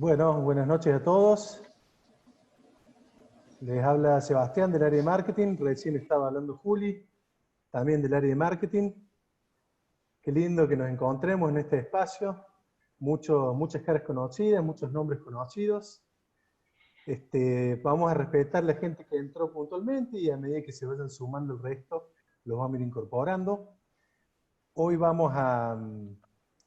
Bueno, buenas noches a todos. Les habla Sebastián del área de marketing. Recién estaba hablando Juli, también del área de marketing. Qué lindo que nos encontremos en este espacio. Muchas caras conocidas, muchos nombres conocidos. Vamos a respetar la gente que entró puntualmente y a medida que se vayan sumando el resto, los vamos a ir incorporando. Hoy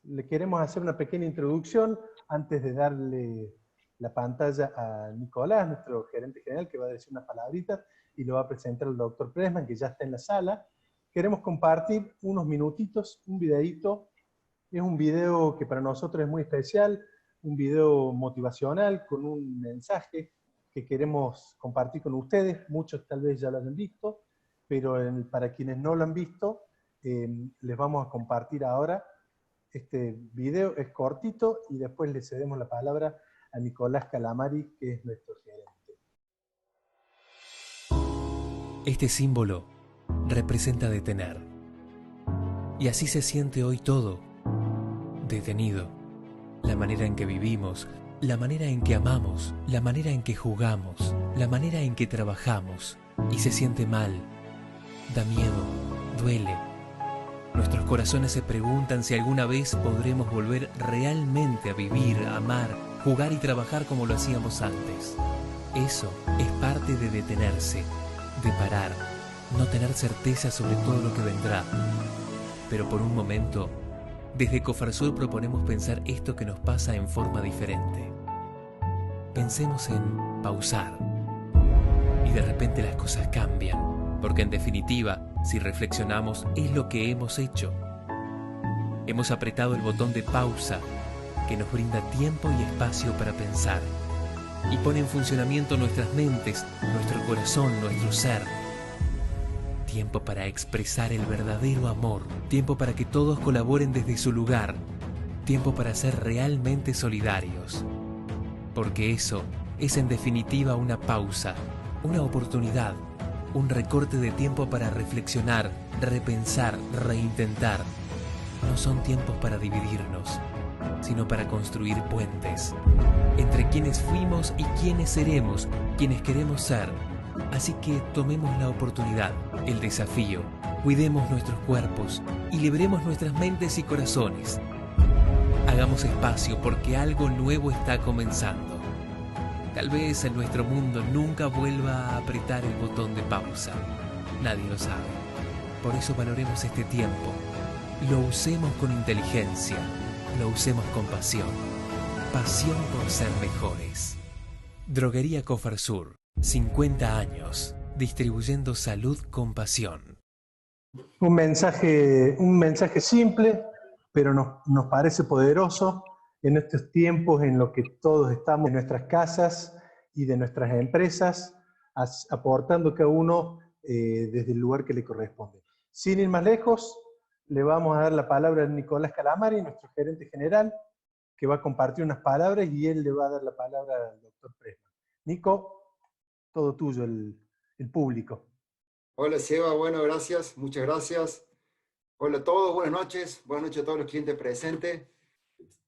le queremos hacer una pequeña introducción antes de darle la pantalla a Nicolás, nuestro gerente general, que va a decir unas palabritas y lo va a presentar el doctor Pressman, que ya está en la sala. Queremos compartir unos minutitos, un videíto. Es un video que para nosotros es muy especial, un video motivacional con un mensaje que queremos compartir con ustedes. Muchos tal vez ya lo hayan visto, pero para quienes no lo han visto, les vamos a compartir ahora este video. Es cortito y después le cedemos la palabra a Nicolás Calamari, que es nuestro gerente. Este símbolo representa detener. Y así se siente hoy todo, detenido. La manera en que vivimos, la manera en que amamos, la manera en que jugamos, la manera en que trabajamos. Y se siente mal, da miedo, duele. Nuestros corazones se preguntan si alguna vez podremos volver realmente a vivir, a amar, jugar y trabajar como lo hacíamos antes. Eso es parte de detenerse, de parar, no tener certeza sobre todo lo que vendrá. Pero por un momento, desde Cofarsur proponemos pensar esto que nos pasa en forma diferente. Pensemos en pausar. Y de repente las cosas cambian, porque en definitiva, si reflexionamos, es lo que hemos hecho. Hemos apretado el botón de pausa, que nos brinda tiempo y espacio para pensar, y pone en funcionamiento nuestras mentes, nuestro corazón, nuestro ser. Tiempo para expresar el verdadero amor, tiempo para que todos colaboren desde su lugar, tiempo para ser realmente solidarios. Porque eso es en definitiva una pausa, una oportunidad, un recorte de tiempo para reflexionar, repensar, reintentar. No son tiempos para dividirnos, sino para construir puentes entre quienes fuimos y quienes seremos, quienes queremos ser. Así que tomemos la oportunidad, el desafío, cuidemos nuestros cuerpos y libremos nuestras mentes y corazones. Hagamos espacio porque algo nuevo está comenzando. Tal vez en nuestro mundo nunca vuelva a apretar el botón de pausa. Nadie lo sabe. Por eso valoremos este tiempo. Lo usemos con inteligencia. Lo usemos con pasión. Pasión por ser mejores. Droguería Cofarsur. 50 años. Distribuyendo salud con pasión. Un mensaje simple, pero nos parece poderoso en estos tiempos en los que todos estamos en nuestras casas y de nuestras empresas, aportando cada uno desde el lugar que le corresponde. Sin ir más lejos, le vamos a dar la palabra a Nicolás Calamari, nuestro gerente general, que va a compartir unas palabras y él le va a dar la palabra al doctor Pressman. Nico, todo tuyo, el público. Hola Seba, bueno, gracias, muchas gracias. Hola a todos, buenas noches a todos los clientes presentes.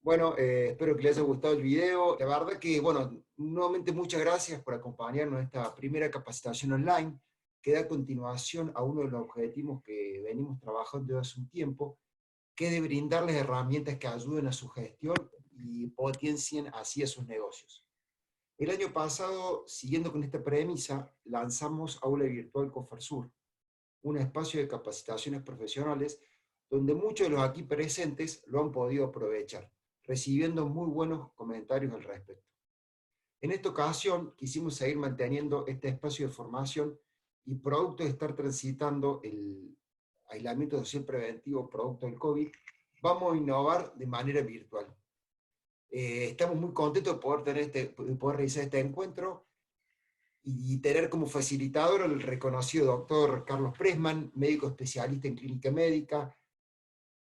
Bueno, espero que les haya gustado el video. La verdad que, bueno, nuevamente muchas gracias por acompañarnos en esta primera capacitación online, que da continuación a uno de los objetivos que venimos trabajando desde hace un tiempo, que es de brindarles herramientas que ayuden a su gestión y potencien así a sus negocios. El año pasado, siguiendo con esta premisa, lanzamos Aula Virtual Cofarsur, un espacio de capacitaciones profesionales donde muchos de los aquí presentes lo han podido aprovechar, recibiendo muy buenos comentarios al respecto. En esta ocasión quisimos seguir manteniendo este espacio de formación y producto de estar transitando el aislamiento social preventivo producto del COVID, vamos a innovar de manera virtual. Estamos muy contentos de poder realizar este encuentro y tener como facilitador al reconocido doctor Carlos Pressman, médico especialista en clínica médica,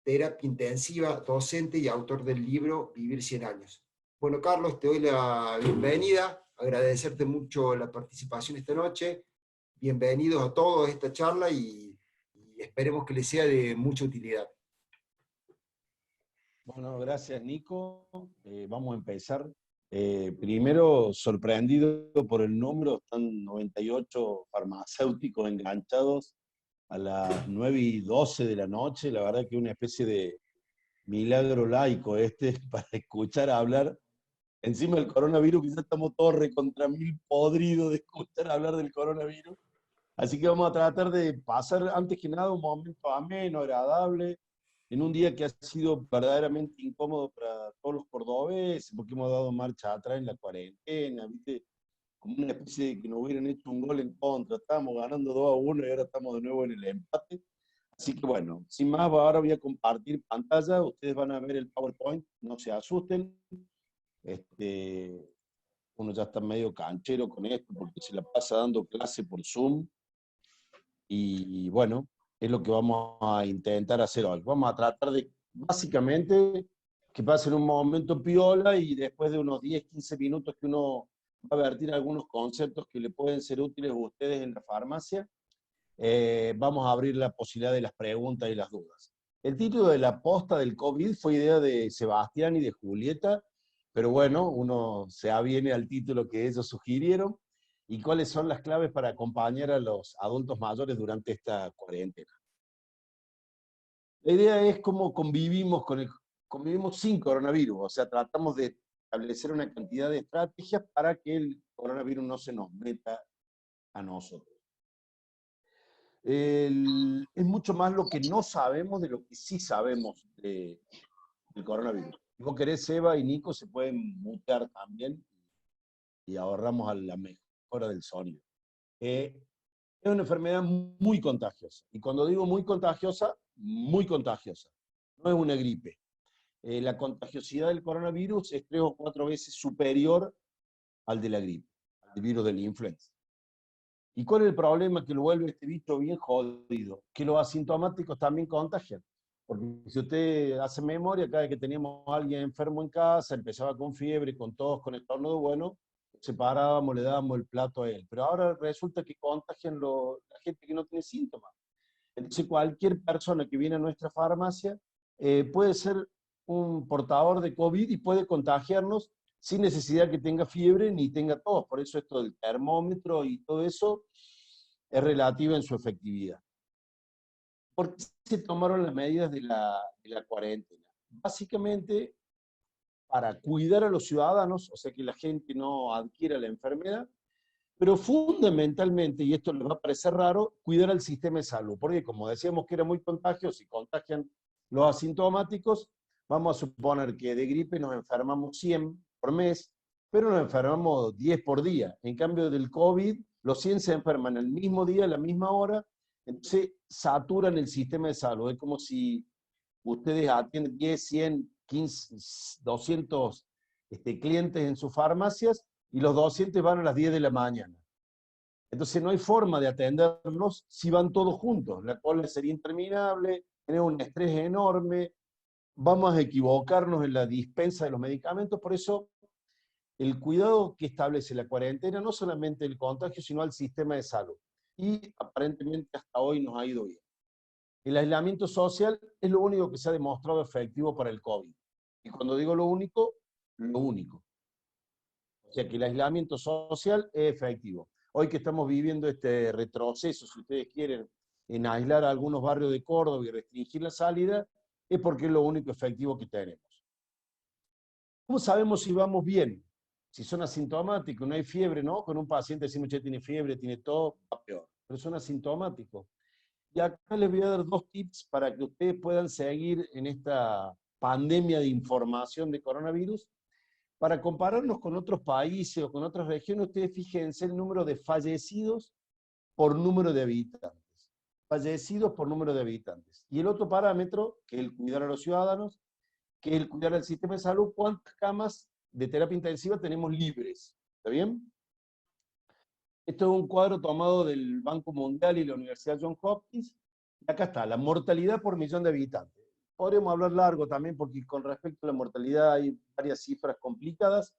terapia intensiva, docente y autor del libro Vivir 100 años. Bueno, Carlos, te doy la bienvenida, agradecerte mucho la participación esta noche, bienvenidos a todos a esta charla y esperemos que les sea de mucha utilidad. Bueno, gracias Nico. Vamos a empezar Primero, sorprendido por el número, están 98 farmacéuticos enganchados a las 9:12 de la noche. La verdad que es una especie de milagro laico para escuchar hablar. Encima del coronavirus, quizás estamos todos recontra mil podridos de escuchar hablar del coronavirus. Así que vamos a tratar de pasar, antes que nada, un momento ameno, agradable, en un día que ha sido verdaderamente incómodo para todos los cordobeses, porque hemos dado marcha atrás en la cuarentena, ¿viste? Como una especie de que nos hubieran hecho un gol en contra. Estábamos ganando 2-1 y ahora estamos de nuevo en el empate. Así que bueno, sin más, ahora voy a compartir pantalla. Ustedes van a ver el PowerPoint, no se asusten. Uno ya está medio canchero con esto porque se la pasa dando clase por Zoom. Y bueno, es lo que vamos a intentar hacer hoy. Vamos a tratar de, básicamente, que pasen un momento piola y después de unos 10, 15 minutos que uno va a vertir algunos conceptos que le pueden ser útiles a ustedes en la farmacia, vamos a abrir la posibilidad de las preguntas y las dudas. El título de la posta del COVID fue idea de Sebastián y de Julieta, pero bueno, uno se aviene al título que ellos sugirieron. ¿Y cuáles son las claves para acompañar a los adultos mayores durante esta cuarentena? La idea es cómo convivimos sin coronavirus, o sea, tratamos de establecer una cantidad de estrategias para que el coronavirus no se nos meta a nosotros. Es mucho más lo que no sabemos de lo que sí sabemos del coronavirus. Si vos querés, Seba y Nico se pueden mutear también y ahorramos a la mejora del sonido. Es una enfermedad muy contagiosa. Y cuando digo muy contagiosa, no es una gripe. La contagiosidad del coronavirus es 3 o 4 veces superior al de la gripe, al virus de la influenza. ¿Y cuál es el problema que lo vuelve este bicho bien jodido? Que los asintomáticos también contagian. Porque si usted hace memoria, cada vez que teníamos a alguien enfermo en casa, empezaba con fiebre, con tos, con estornudo, bueno, separábamos, le dábamos el plato a él. Pero ahora resulta que contagian la gente que no tiene síntomas. Entonces cualquier persona que viene a nuestra farmacia puede ser un portador de COVID y puede contagiarnos sin necesidad que tenga fiebre ni tenga tos. Por eso esto del termómetro y todo eso es relativo en su efectividad. ¿Por qué se tomaron las medidas de la cuarentena? Básicamente para cuidar a los ciudadanos, o sea que la gente no adquiera la enfermedad, pero fundamentalmente, y esto les va a parecer raro, cuidar al sistema de salud, porque como decíamos que era muy contagioso y contagian los asintomáticos, vamos a suponer que de gripe nos enfermamos 100 por mes, pero nos enfermamos 10 por día. En cambio del COVID, los 100 se enferman el mismo día, a la misma hora, entonces saturan el sistema de salud. Es como si ustedes atienden 10, 100, 15, 200 clientes en sus farmacias y los 200 van a las 10 de la mañana. Entonces no hay forma de atenderlos si van todos juntos. La cola sería interminable, tenemos un estrés enorme, vamos a equivocarnos en la dispensa de los medicamentos. Por eso el cuidado que establece la cuarentena no solamente el contagio, sino al sistema de salud. Y aparentemente hasta hoy nos ha ido bien. El aislamiento social es lo único que se ha demostrado efectivo para el COVID. Y cuando digo lo único, lo único. O sea que el aislamiento social es efectivo. Hoy que estamos viviendo este retroceso, si ustedes quieren, en aislar a algunos barrios de Córdoba y restringir la salida, es porque es lo único efectivo que tenemos. ¿Cómo sabemos si vamos bien? Si son asintomáticos, no hay fiebre, ¿no? Con un paciente decimos que tiene fiebre, tiene tos, va peor. Pero son asintomáticos. Y acá les voy a dar 2 tips para que ustedes puedan seguir en esta pandemia de información de coronavirus. Para compararnos con otros países o con otras regiones, ustedes fíjense el número de fallecidos por número de habitantes. Fallecidos por número de habitantes. Y el otro parámetro, que es el cuidar a los ciudadanos, que es el cuidar al sistema de salud, ¿cuántas camas de terapia intensiva tenemos libres? ¿Está bien? Esto es un cuadro tomado del Banco Mundial y la Universidad Johns Hopkins. Y acá está, la mortalidad por millón de habitantes. Podríamos hablar largo también porque con respecto a la mortalidad hay varias cifras complicadas,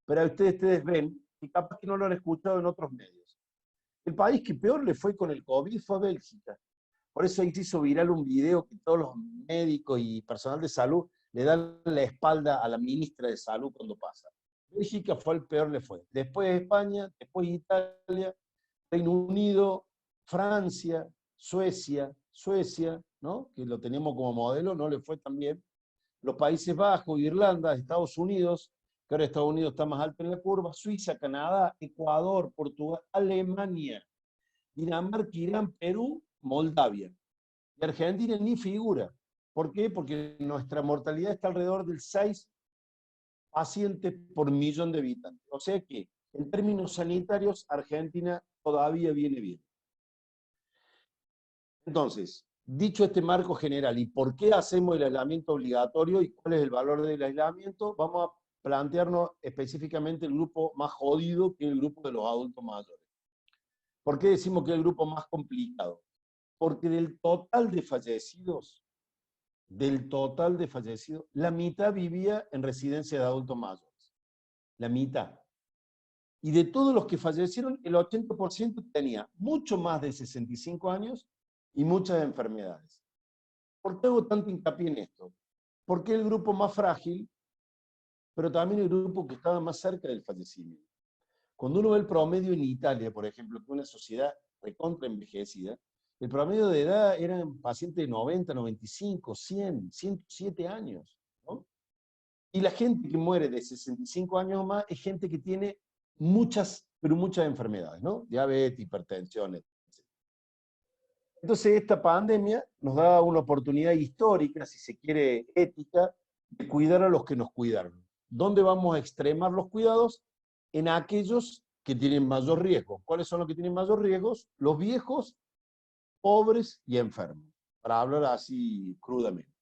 pero ustedes ven que capaz que no lo han escuchado en otros medios. El país que peor le fue con el COVID fue a Bélgica. Por eso ahí se hizo viral un video que todos los médicos y personal de salud le dan la espalda a la ministra de Salud cuando pasa. Bélgica fue el peor, le fue. Después España, después Italia, Reino Unido, Francia, Suecia, ¿no? Que lo tenemos como modelo, no le fue tan bien. Los Países Bajos, Irlanda, Estados Unidos, que ahora Estados Unidos está más alto en la curva, Suiza, Canadá, Ecuador, Portugal, Alemania, Dinamarca, Irán, Perú, Moldavia. Y Argentina ni figura. ¿Por qué? Porque nuestra mortalidad está alrededor del 6 pacientes por millón de habitantes. O sea que, en términos sanitarios, Argentina todavía viene bien. Entonces, dicho este marco general, ¿y por qué hacemos el aislamiento obligatorio y cuál es el valor del aislamiento? Vamos a plantearnos específicamente el grupo más jodido, que es el grupo de los adultos mayores. ¿Por qué decimos que es el grupo más complicado? Porque del total de fallecidos, la mitad vivía en residencia de adultos mayores. La mitad. Y de todos los que fallecieron, el 80% tenía mucho más de 65 años y muchas enfermedades. ¿Por qué hago tanto hincapié en esto? Porque es el grupo más frágil, pero también el grupo que estaba más cerca del fallecimiento. Cuando uno ve el promedio en Italia, por ejemplo, que es una sociedad recontra envejecida, el promedio de edad eran pacientes de 90, 95, 100, 107 años, ¿no? Y la gente que muere de 65 años o más es gente que tiene muchas, pero muchas enfermedades, ¿no? Diabetes, hipertensión, etc. Entonces esta pandemia nos da una oportunidad histórica, si se quiere ética, de cuidar a los que nos cuidaron. ¿Dónde vamos a extremar los cuidados? En aquellos que tienen mayor riesgo. ¿Cuáles son los que tienen mayor riesgo? Los viejos, pobres y enfermos, para hablar así crudamente.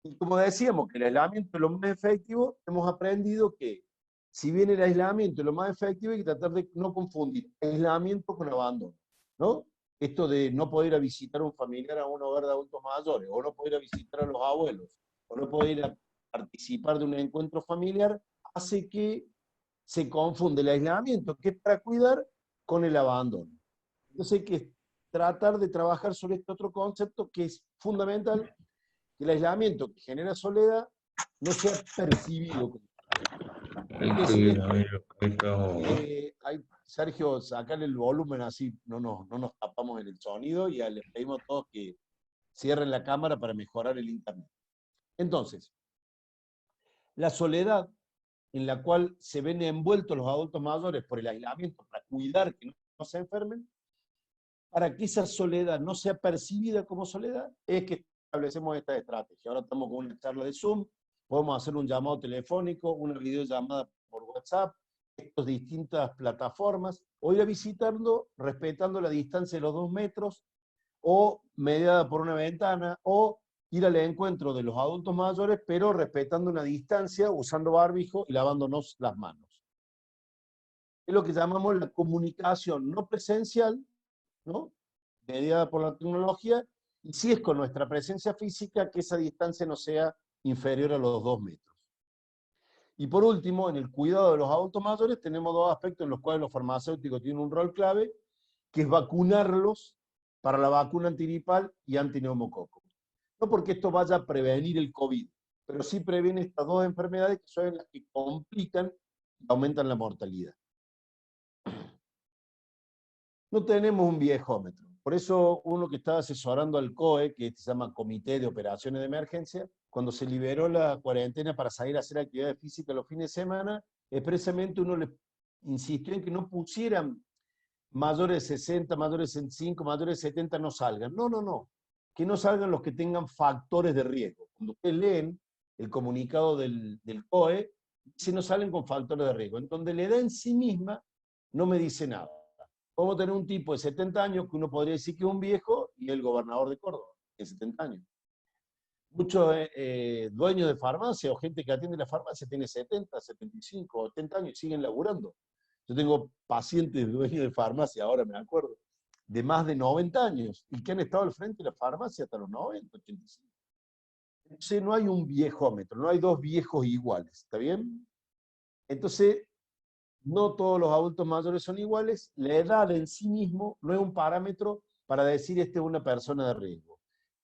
Y como decíamos que el aislamiento es lo más efectivo, hemos aprendido que si bien el aislamiento es lo más efectivo, hay que tratar de no confundir aislamiento con abandono, ¿no? Esto de no poder ir a visitar a un familiar a un hogar de adultos mayores, o no poder ir a visitar a los abuelos, o no poder ir a participar de un encuentro familiar, hace que se confunde el aislamiento, que es para cuidar, con el abandono. Entonces hay que tratar de trabajar sobre este otro concepto que es fundamental, que el aislamiento que genera soledad no sea percibido como Sergio, sacarle el volumen así, no nos tapamos en el sonido y les pedimos a todos que cierren la cámara para mejorar el internet. Entonces, la soledad en la cual se ven envueltos los adultos mayores por el aislamiento para cuidar que no se enfermen, para que esa soledad no sea percibida como soledad, es que establecemos esta estrategia. Ahora estamos con una charla de Zoom, podemos hacer un llamado telefónico, una videollamada por WhatsApp, estas distintas plataformas, o ir a visitarlo respetando la distancia de los 2 metros, o mediada por una ventana, o ir al encuentro de los adultos mayores, pero respetando una distancia, usando barbijo y lavándonos las manos. Es lo que llamamos la comunicación no presencial, ¿no? Mediada por la tecnología, y si es con nuestra presencia física, que esa distancia no sea inferior a los 2 metros. Y por último, en el cuidado de los adultos mayores, tenemos 2 aspectos en los cuales los farmacéuticos tienen un rol clave, que es vacunarlos para la vacuna antigripal y antineumococo. No porque esto vaya a prevenir el COVID, pero sí previene estas 2 enfermedades que son las que complican y aumentan la mortalidad. No tenemos un viejómetro. Por eso uno que estaba asesorando al COE, que se llama Comité de Operaciones de Emergencia, cuando se liberó la cuarentena para salir a hacer actividades físicas los fines de semana, expresamente uno le insistió en que no pusieran mayores de 60, mayores de 65, mayores de 70 no salgan. No. Que no salgan los que tengan factores de riesgo. Cuando ustedes leen el comunicado del COE, dice no salen con factores de riesgo. En donde la edad en sí misma no me dice nada. Podemos tener un tipo de 70 años que uno podría decir que es un viejo y el gobernador de Córdoba, de 70 años. Muchos dueños de farmacia o gente que atiende la farmacia tiene 70, 75, 80 años y siguen laburando. Yo tengo pacientes dueños de farmacia, ahora me acuerdo, de más de 90 años y que han estado al frente de la farmacia hasta los 90, 85. Entonces no hay un viejómetro, no hay 2 viejos iguales, ¿está bien? Entonces, no todos los adultos mayores son iguales, la edad en sí mismo no es un parámetro para decir esta es una persona de riesgo.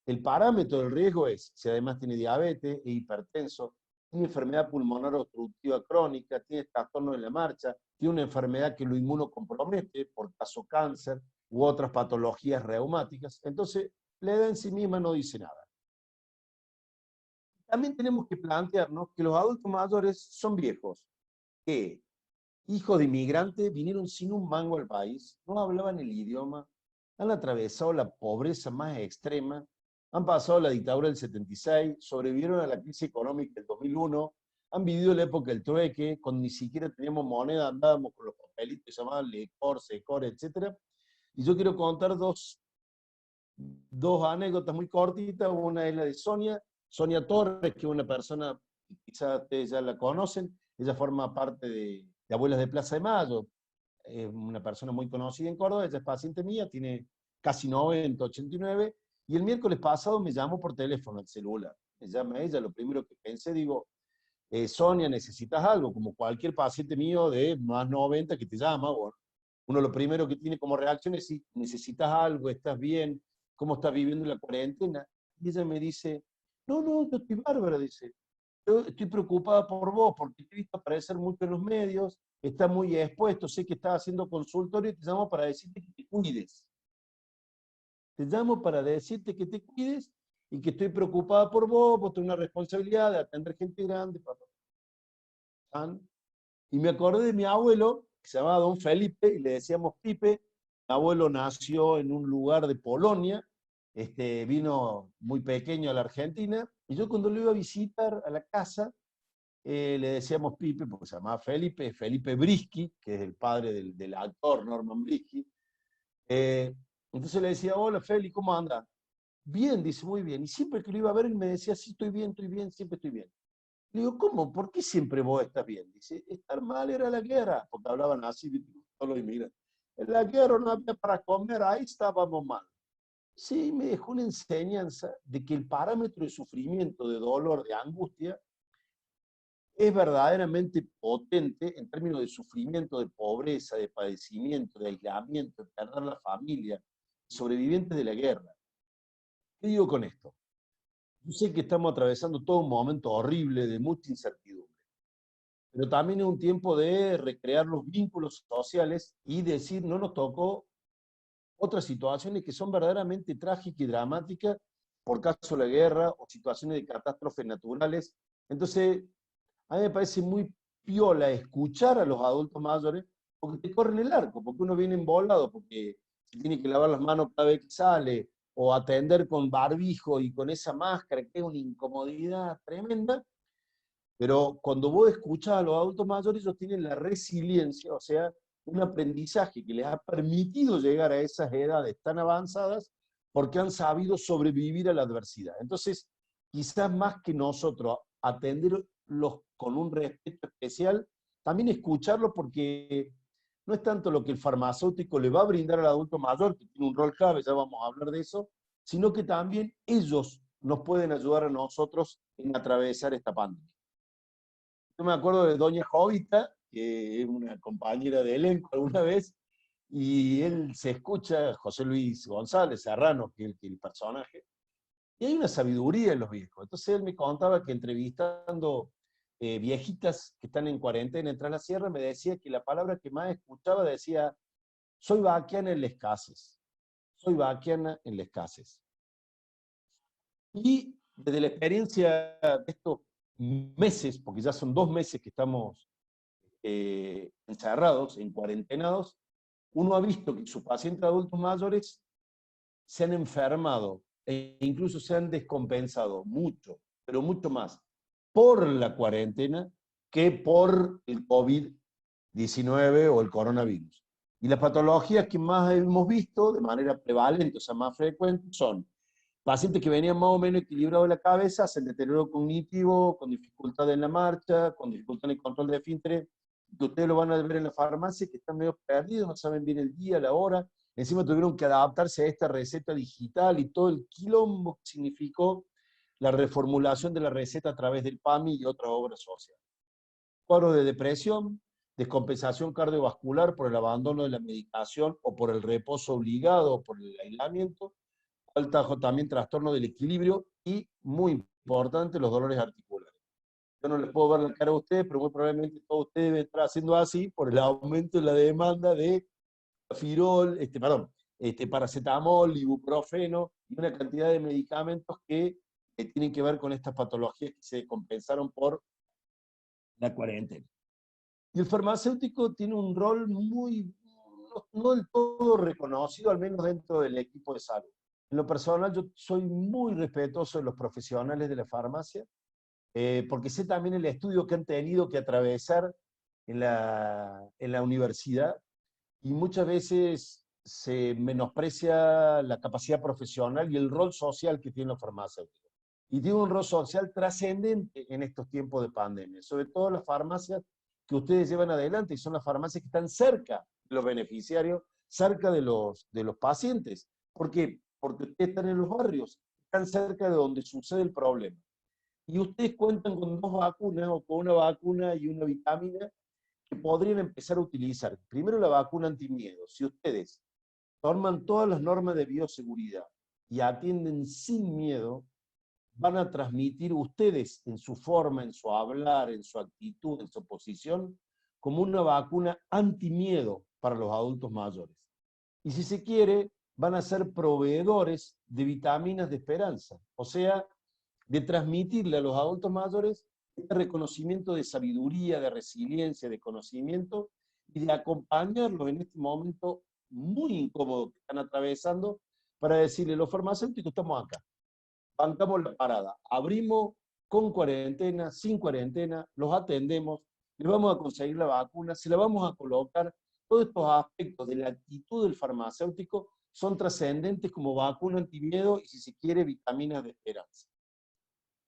El parámetro del riesgo es si además tiene diabetes, es hipertenso, tiene enfermedad pulmonar obstructiva crónica, tiene trastorno en la marcha, tiene una enfermedad que lo inmunocompromete, por caso cáncer u otras patologías reumáticas. Entonces, la edad en sí misma no dice nada. También tenemos que plantearnos que los adultos mayores son viejos, que hijos de inmigrantes vinieron sin un mango al país, no hablaban el idioma, han atravesado la pobreza más extrema, han pasado la dictadura del 76, sobrevivieron a la crisis económica del 2001, han vivido la época del trueque, cuando ni siquiera teníamos moneda, andábamos con los papelitos que se llamaban Lecor, Secor, etc. Y yo quiero contar dos anécdotas muy cortitas. Una es la de Sonia Torres, que es una persona, quizás ustedes ya la conocen, ella forma parte de Abuelas de Plaza de Mayo, es una persona muy conocida en Córdoba, ella es paciente mía, tiene casi 90, 89, y el miércoles pasado me llamó por teléfono al celular. Me llama ella, lo primero que pensé, digo, Sonia, ¿necesitas algo? Como cualquier paciente mío de más 90 que te llama, bueno, uno lo primero que tiene como reacción es si necesitas algo, estás bien, cómo estás viviendo la cuarentena. Y ella me dice, no, yo estoy bárbara, dice, yo estoy preocupada por vos, porque te he visto aparecer mucho en los medios, estás muy expuesto, sé que estás haciendo consultorio y te llamo para decirte que te cuides. Te llamo para decirte que te cuides y que estoy preocupada por vos tenés una responsabilidad de atender gente grande, papá. Y me acordé de mi abuelo, que se llamaba Don Felipe, y le decíamos Pipe. Mi abuelo nació en un lugar de Polonia, vino muy pequeño a la Argentina, y yo cuando lo iba a visitar a la casa, le decíamos Pipe, porque se llamaba Felipe, Felipe Brisky, que es el padre del actor Norman Brisky. Entonces le decía, hola Feli, ¿cómo anda? Bien, dice, muy bien. Y siempre que lo iba a ver, él me decía, sí, estoy bien, siempre estoy bien. Le digo, ¿cómo? ¿Por qué siempre vos estás bien? Dice, estar mal era la guerra, porque hablaban así, todos los inmigrantes. En la guerra no había para comer, ahí estábamos mal. Sí, me dejó una enseñanza de que el parámetro de sufrimiento, de dolor, de angustia, es verdaderamente potente en términos de sufrimiento, de pobreza, de padecimiento, de aislamiento, de perder la familia, sobrevivientes de la guerra. ¿Qué digo con esto? Yo sé que estamos atravesando todo un momento horrible de mucha incertidumbre, pero también es un tiempo de recrear los vínculos sociales y decir, no nos tocó otras situaciones que son verdaderamente trágicas y dramáticas, por caso de la guerra o situaciones de catástrofes naturales. Entonces, a mí me parece muy piola escuchar a los adultos mayores porque te corren el arco, porque uno viene embolado, porque se tiene que lavar las manos cada vez que sale, o atender con barbijo y con esa máscara, que es una incomodidad tremenda. Pero cuando vos escuchás a los adultos mayores, ellos tienen la resiliencia, o sea, un aprendizaje que les ha permitido llegar a esas edades tan avanzadas porque han sabido sobrevivir a la adversidad. Entonces, quizás más que nosotros atenderlos con un respeto especial, también escucharlos, porque no es tanto lo que el farmacéutico le va a brindar al adulto mayor, que tiene un rol clave, ya vamos a hablar de eso, sino que también ellos nos pueden ayudar a nosotros en atravesar esta pandemia. Yo me acuerdo de Doña Jovita, que es una compañera de elenco alguna vez, y él se escucha, José Luis González Serrano, que es el personaje, y hay una sabiduría en los viejos. Entonces él me contaba que entrevistando viejitas que están en cuarentena en Tras la Sierra, me decía que la palabra que más escuchaba decía, soy vaquiana en la escasez, soy vaquiana en la escasez. Y desde la experiencia de estos meses, porque ya son 2 meses que estamos encerrados, en cuarentenados, uno ha visto que sus pacientes adultos mayores se han enfermado e incluso se han descompensado mucho, pero mucho más, por la cuarentena que por el COVID-19 o el coronavirus. Y las patologías que más hemos visto de manera prevalente, o sea, más frecuente, son pacientes que venían más o menos equilibrados de la cabeza, hacen deterioro cognitivo, con dificultad en la marcha, con dificultad en el control de esfínteres, que ustedes lo van a ver en la farmacia, que están medio perdidos, no saben bien el día, la hora. Encima tuvieron que adaptarse a esta receta digital y todo el quilombo que significó la reformulación de la receta a través del PAMI y otras obras sociales. Cuadro de depresión, descompensación cardiovascular por el abandono de la medicación o por el reposo obligado o por el aislamiento, también trastorno del equilibrio y, muy importante, los dolores articulares. Yo no les puedo ver la cara a ustedes, pero muy probablemente todos ustedes deben estar haciendo así por el aumento en la demanda de firol, paracetamol, ibuprofeno y una cantidad de medicamentos que tienen que ver con estas patologías que se compensaron por la cuarentena. Y el farmacéutico tiene un rol no del todo reconocido, al menos dentro del equipo de salud. En lo personal, yo soy muy respetuoso de los profesionales de la farmacia, porque sé también el estudio que han tenido que atravesar en la universidad, y muchas veces se menosprecia la capacidad profesional y el rol social que tienen los farmacéuticos. Y tiene un rol social trascendente en estos tiempos de pandemia, sobre todo las farmacias que ustedes llevan adelante, y son las farmacias que están cerca de los beneficiarios, cerca de los pacientes. ¿Por qué? Porque ustedes están en los barrios, están cerca de donde sucede el problema. Y ustedes cuentan con 2 vacunas, o con una vacuna y una vitamina, que podrían empezar a utilizar. Primero, la vacuna antimiedo. Si ustedes toman todas las normas de bioseguridad y atienden sin miedo, van a transmitir ustedes en su forma, en su hablar, en su actitud, en su posición, como una vacuna antimiedo para los adultos mayores. Y si se quiere, van a ser proveedores de vitaminas de esperanza, o sea, de transmitirle a los adultos mayores este reconocimiento de sabiduría, de resiliencia, de conocimiento, y de acompañarlos en este momento muy incómodo que están atravesando, para decirle: los farmacéuticos estamos acá, bancamos la parada, abrimos con cuarentena, sin cuarentena, los atendemos, les vamos a conseguir la vacuna, se la vamos a colocar. Todos estos aspectos de la actitud del farmacéutico son trascendentes como vacuna antimiedo y, si se quiere, vitaminas de esperanza.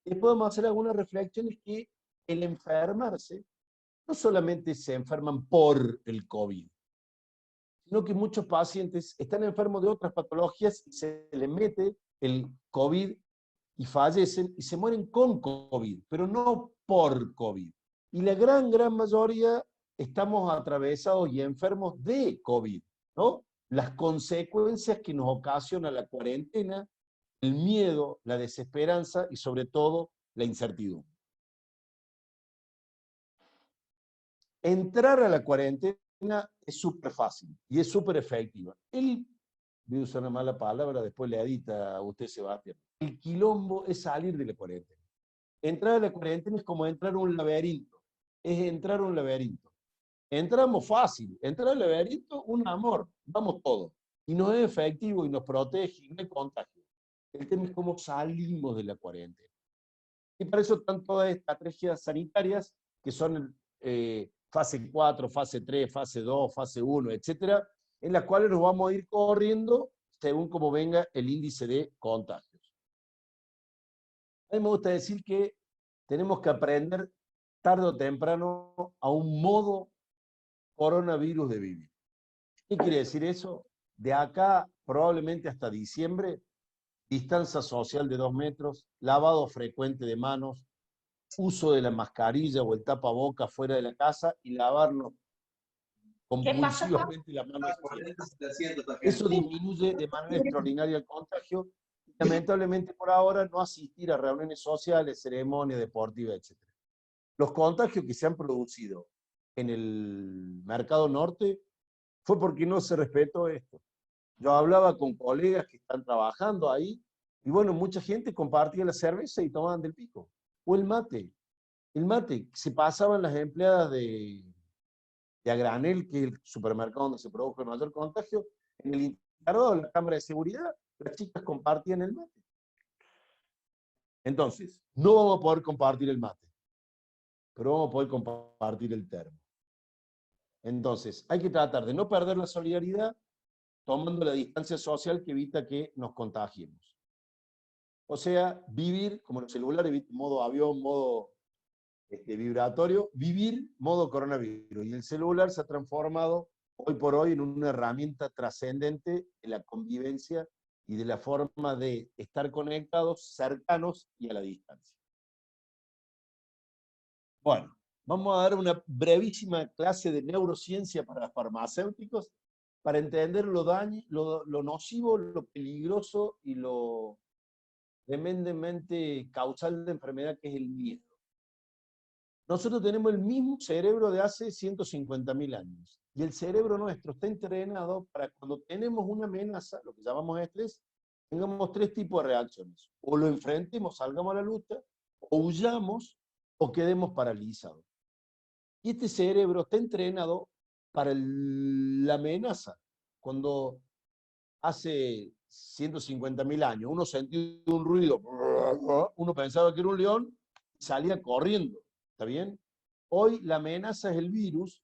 Y podemos hacer algunas reflexiones que el enfermarse, no solamente se enferman por el COVID, sino que muchos pacientes están enfermos de otras patologías y se les mete el COVID y fallecen y se mueren con COVID, pero no por COVID. Y la gran mayoría estamos atravesados y enfermos de COVID, ¿no? Las consecuencias que nos ocasiona la cuarentena, el miedo, la desesperanza y sobre todo la incertidumbre. Entrar a la cuarentena es súper fácil y es súper efectiva. Voy a usar una mala palabra, después le edita a usted, Sebastián. El quilombo es salir de la cuarentena. Entrar a la cuarentena es como entrar a un laberinto. Es entrar a un laberinto. Entramos fácil. Entrar al laberinto, un amor. Vamos todos. Y nos es efectivo y nos protege y no hay contagio. El tema es cómo salimos de la cuarentena. Y para eso están todas estas estrategias sanitarias, que son fase 4, fase 3, fase 2, fase 1, etcétera, en las cuales nos vamos a ir corriendo según como venga el índice de contagios. A mí me gusta decir que tenemos que aprender tarde o temprano a un modo coronavirus de vivir. ¿Qué quiere decir eso? De acá probablemente hasta diciembre, distancia social de 2 metros, lavado frecuente de manos, uso de la mascarilla o el tapaboca fuera de la casa y lavarnos compulsivamente las manos. Eso disminuye de manera extraordinaria el contagio. Lamentablemente por ahora no asistir a reuniones sociales, ceremonias deportivas, etc. Los contagios que se han producido en el mercado norte fue porque no se respetó esto. Yo hablaba con colegas que están trabajando ahí y bueno, mucha gente compartía la cerveza y tomaban del pico. O el mate. El mate, se pasaban las empleadas de a granel, que es el supermercado donde se produjo el mayor contagio, en el interior de la cámara de seguridad, las chicas compartían el mate. Entonces, no vamos a poder compartir el mate, pero vamos a poder compartir el termo. Entonces, hay que tratar de no perder la solidaridad, tomando la distancia social que evita que nos contagiemos. O sea, vivir como los celulares, modo avión, modo vibratorio, vivir modo coronavirus. Y el celular se ha transformado hoy por hoy en una herramienta trascendente de la convivencia y de la forma de estar conectados, cercanos y a la distancia. Bueno, vamos a dar una brevísima clase de neurociencia para farmacéuticos para entender lo nocivo, lo peligroso y lo tremendamente causal de enfermedad que es el miedo. Nosotros tenemos el mismo cerebro de hace 150.000 años. Y el cerebro nuestro está entrenado para cuando tenemos una amenaza, lo que llamamos estrés, tengamos tres tipos de reacciones. O lo enfrentemos, salgamos a la lucha, o huyamos, o quedemos paralizados. Y este cerebro está entrenado para la amenaza. Cuando hace 150.000 años uno sentía un ruido, uno pensaba que era un león, salía corriendo. ¿Está bien? Hoy la amenaza es el virus,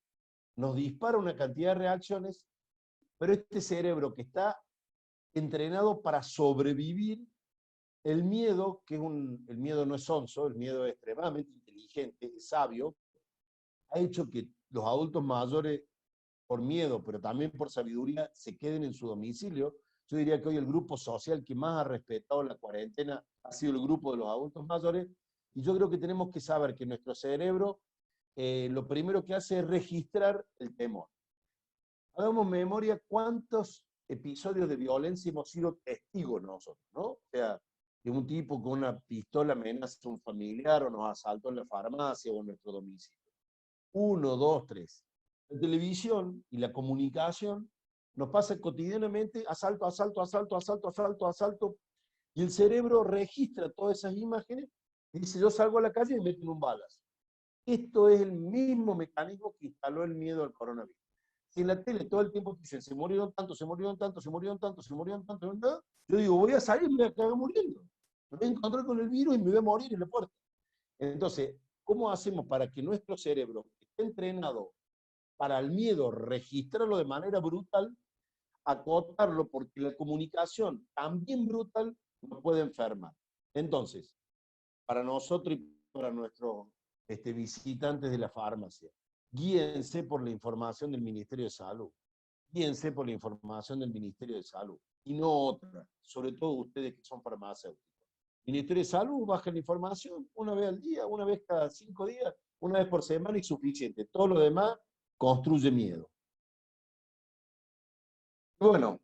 nos dispara una cantidad de reacciones, pero este cerebro que está entrenado para sobrevivir, el miedo, el miedo no es sonso, el miedo es extremadamente inteligente, es sabio, ha hecho que los adultos mayores, por miedo, pero también por sabiduría, se queden en su domicilio. Yo diría que hoy el grupo social que más ha respetado la cuarentena ha sido el grupo de los adultos mayores, y yo creo que tenemos que saber que nuestro cerebro lo primero que hace es registrar el temor. Hagamos memoria cuántos episodios de violencia hemos sido testigos nosotros, ¿no? O sea, que un tipo con una pistola amenaza a un familiar o nos asaltó en la farmacia o en nuestro domicilio. 1, 2, 3. La televisión y la comunicación nos pasa cotidianamente asalto, asalto, asalto, asalto, asalto, asalto, y el cerebro registra todas esas imágenes y dice, yo salgo a la calle y me meten un balazo. Esto es el mismo mecanismo que instaló el miedo al coronavirus. Si en la tele todo el tiempo dicen, se murieron tanto, se murieron tanto, se murieron tanto, se murieron tanto, ¿no? Yo digo, voy a salir y me voy a quedar muriendo. Me voy a encontrar con el virus y me voy a morir en la puerta. Entonces, ¿cómo hacemos para que nuestro cerebro esté entrenado para el miedo, registrarlo de manera brutal, acotarlo, porque la comunicación también brutal nos puede enfermar? Entonces, para nosotros y para nuestros visitantes de la farmacia, guíense por la información del Ministerio de Salud, guíense por la información del Ministerio de Salud, y no otra, sobre todo ustedes que son farmacéuticos. Ministerio de Salud, baja la información una vez al día, una vez cada 5 días, una vez por semana y suficiente. Todo lo demás construye miedo. Bueno,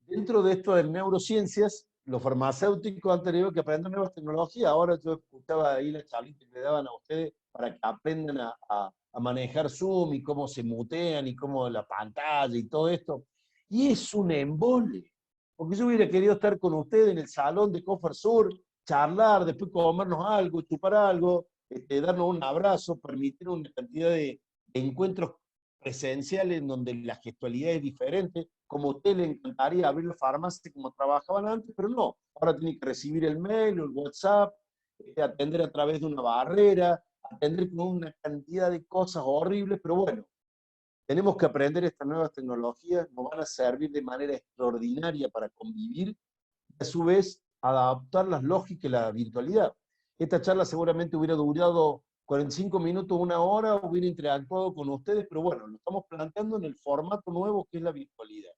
dentro de esto de neurociencias, los farmacéuticos han tenido que aprender nuevas tecnologías. Ahora yo escuchaba ahí la charlita que le daban a ustedes para que aprendan a manejar Zoom y cómo se mutean y cómo la pantalla y todo esto. Y es un embole. Porque yo hubiera querido estar con ustedes en el salón de Cofer Sur, charlar, después comernos algo, chupar algo, darnos un abrazo, permitir una cantidad de encuentros presenciales en donde la gestualidad es diferente. Como a usted le encantaría abrir la farmacia como trabajaban antes, pero no. Ahora tiene que recibir el mail o el WhatsApp, atender a través de una barrera, atender con una cantidad de cosas horribles, pero bueno, tenemos que aprender estas nuevas tecnologías, nos van a servir de manera extraordinaria para convivir y a su vez adaptar las lógicas y la virtualidad. Esta charla seguramente hubiera durado 45 minutos, 1 hora, hubiera interactuado con ustedes, pero bueno, lo estamos planteando en el formato nuevo que es la virtualidad.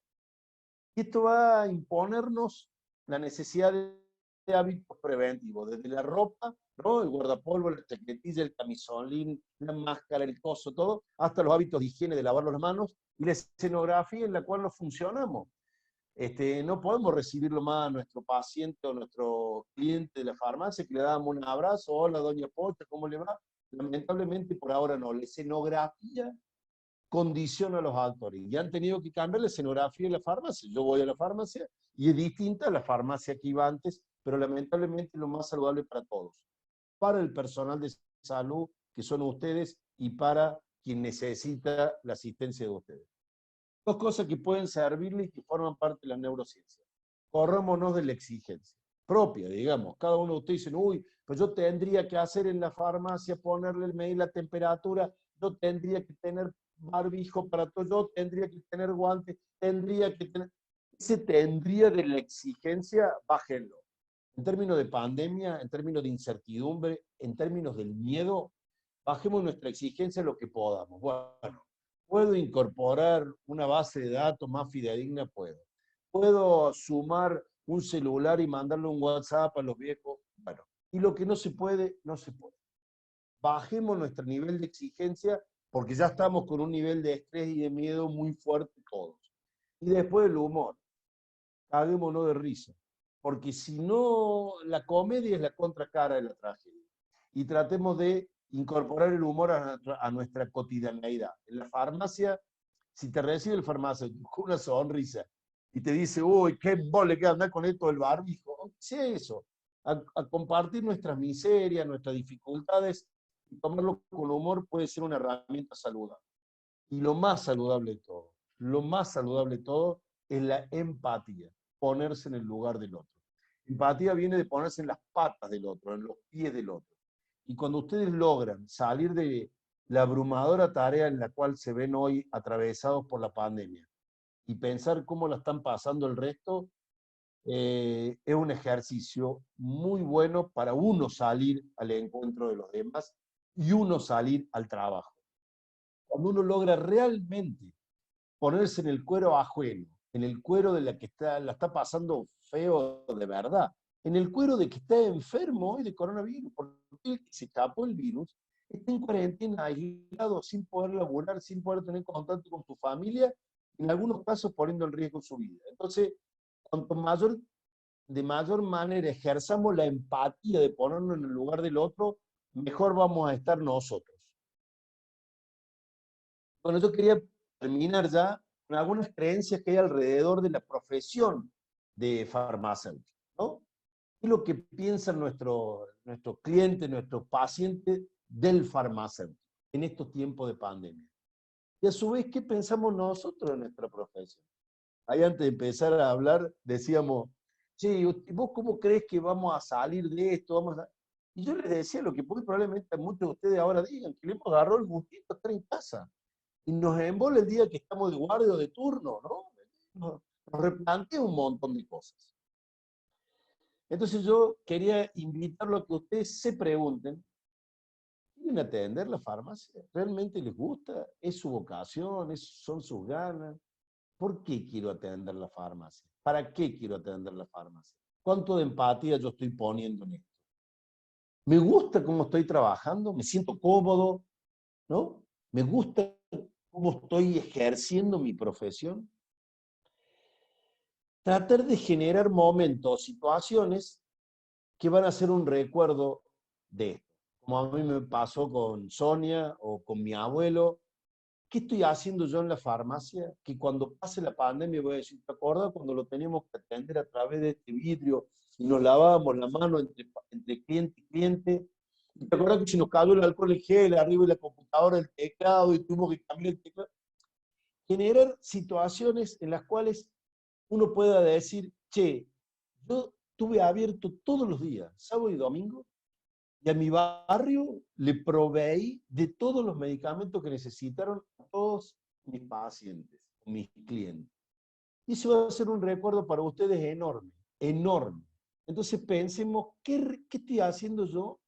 Y esto va a imponernos la necesidad de hábitos preventivos, desde la ropa, ¿no? El guardapolvo, la chaquetilla, el camisolín, la máscara, el coso, todo, hasta los hábitos de higiene, de lavar las manos, y la escenografía en la cual nos funcionamos. No podemos recibirlo más a nuestro paciente o nuestro cliente de la farmacia, que le damos un abrazo, hola doña Pocha, ¿cómo le va? Lamentablemente por ahora no, la escenografía condiciona a los actores, y han tenido que cambiar la escenografía de la farmacia. Yo voy a la farmacia y es distinta a la farmacia que iba antes, pero lamentablemente es lo más saludable para todos, para el personal de salud, que son ustedes, y para quien necesita la asistencia de ustedes. Dos cosas que pueden servirle y que forman parte de la neurociencia. Corrámonos de la exigencia propia, digamos. Cada uno de ustedes dice, uy, pues yo tendría que hacer en la farmacia, ponerle el medir la temperatura, yo tendría que tener barbijo para todo, yo tendría que tener guantes, tendría que tener... Ese tendría de la exigencia, bájenlo. En términos de pandemia, en términos de incertidumbre, en términos del miedo, bajemos nuestra exigencia lo que podamos. Bueno, ¿puedo incorporar una base de datos más fidedigna? Puedo. ¿Puedo sumar un celular y mandarle un WhatsApp a los viejos? Bueno, y lo que no se puede, no se puede. Bajemos nuestro nivel de exigencia porque ya estamos con un nivel de estrés y de miedo muy fuerte todos. Y después el humor. Caguémonos de risa. Porque si no, la comedia es la contracara de la tragedia. Y tratemos de incorporar el humor a nuestra cotidianeidad. En la farmacia, si te recibe el farmacéutico con una sonrisa y te dice, uy, qué vole que andar con esto del barbijo, sea eso, a compartir nuestras miserias, nuestras dificultades, y tomarlo con humor puede ser una herramienta saludable. Y lo más saludable de todo, lo más saludable de todo es la empatía, ponerse en el lugar del otro. Empatía viene de ponerse en las patas del otro, en los pies del otro. Y cuando ustedes logran salir de la abrumadora tarea en la cual se ven hoy atravesados por la pandemia y pensar cómo la están pasando el resto, es un ejercicio muy bueno para uno salir al encuentro de los demás y uno salir al trabajo. Cuando uno logra realmente ponerse en el cuero ajeno, en el cuero de la que la está pasando feo de verdad, en el cuero de que está enfermo hoy de coronavirus, porque el que se escapó el virus está en cuarentena, aislado, sin poder laburar, sin poder tener contacto con su familia, en algunos casos poniendo en riesgo su vida. Entonces, cuanto de mayor manera ejerzamos la empatía de ponernos en el lugar del otro, mejor vamos a estar nosotros. Bueno, yo quería terminar ya con algunas creencias que hay alrededor de la profesión de farmacéutico, ¿no? ¿Qué es lo que piensan nuestros clientes, nuestros pacientes del farmacéutico en estos tiempos de pandemia? Y a su vez, ¿qué pensamos nosotros en nuestra profesión? Ahí antes de empezar a hablar, decíamos, che, ¿vos cómo crees que vamos a salir de esto? Y yo les decía lo que probablemente muchos de ustedes ahora digan, que le hemos agarrado el gustito a estar en casa. Y nos embola el día que estamos de guardia o de turno, ¿no? Nos replantea un montón de cosas. Entonces yo quería invitarlo a que ustedes se pregunten, ¿quieren atender la farmacia? ¿Realmente les gusta? ¿Es su vocación? ¿Son sus ganas? ¿Por qué quiero atender la farmacia? ¿Para qué quiero atender la farmacia? ¿Cuánto de empatía yo estoy poniendo en esto? ¿Me gusta cómo estoy trabajando? ¿Me siento cómodo? ¿No? ¿Me gusta cómo estoy ejerciendo mi profesión? Tratar de generar momentos, situaciones que van a ser un recuerdo de esto. Como a mí me pasó con Sonia o con mi abuelo. ¿Qué estoy haciendo yo en la farmacia? Que cuando pase la pandemia voy a decir, ¿te acuerdas cuando lo teníamos que atender a través de este vidrio y nos lavábamos la mano entre cliente y cliente? ¿Te acuerdas que si nos cayó el alcohol en gel arriba de la computadora, el teclado y tuvimos que cambiar el teclado? Generar situaciones en las cuales uno pueda decir, che, yo estuve abierto todos los días, sábado y domingo, y a mi barrio le proveí de todos los medicamentos que necesitaron a todos mis pacientes, mis clientes. Y eso va a ser un recuerdo para ustedes enorme, enorme. Entonces pensemos, ¿qué estoy haciendo yo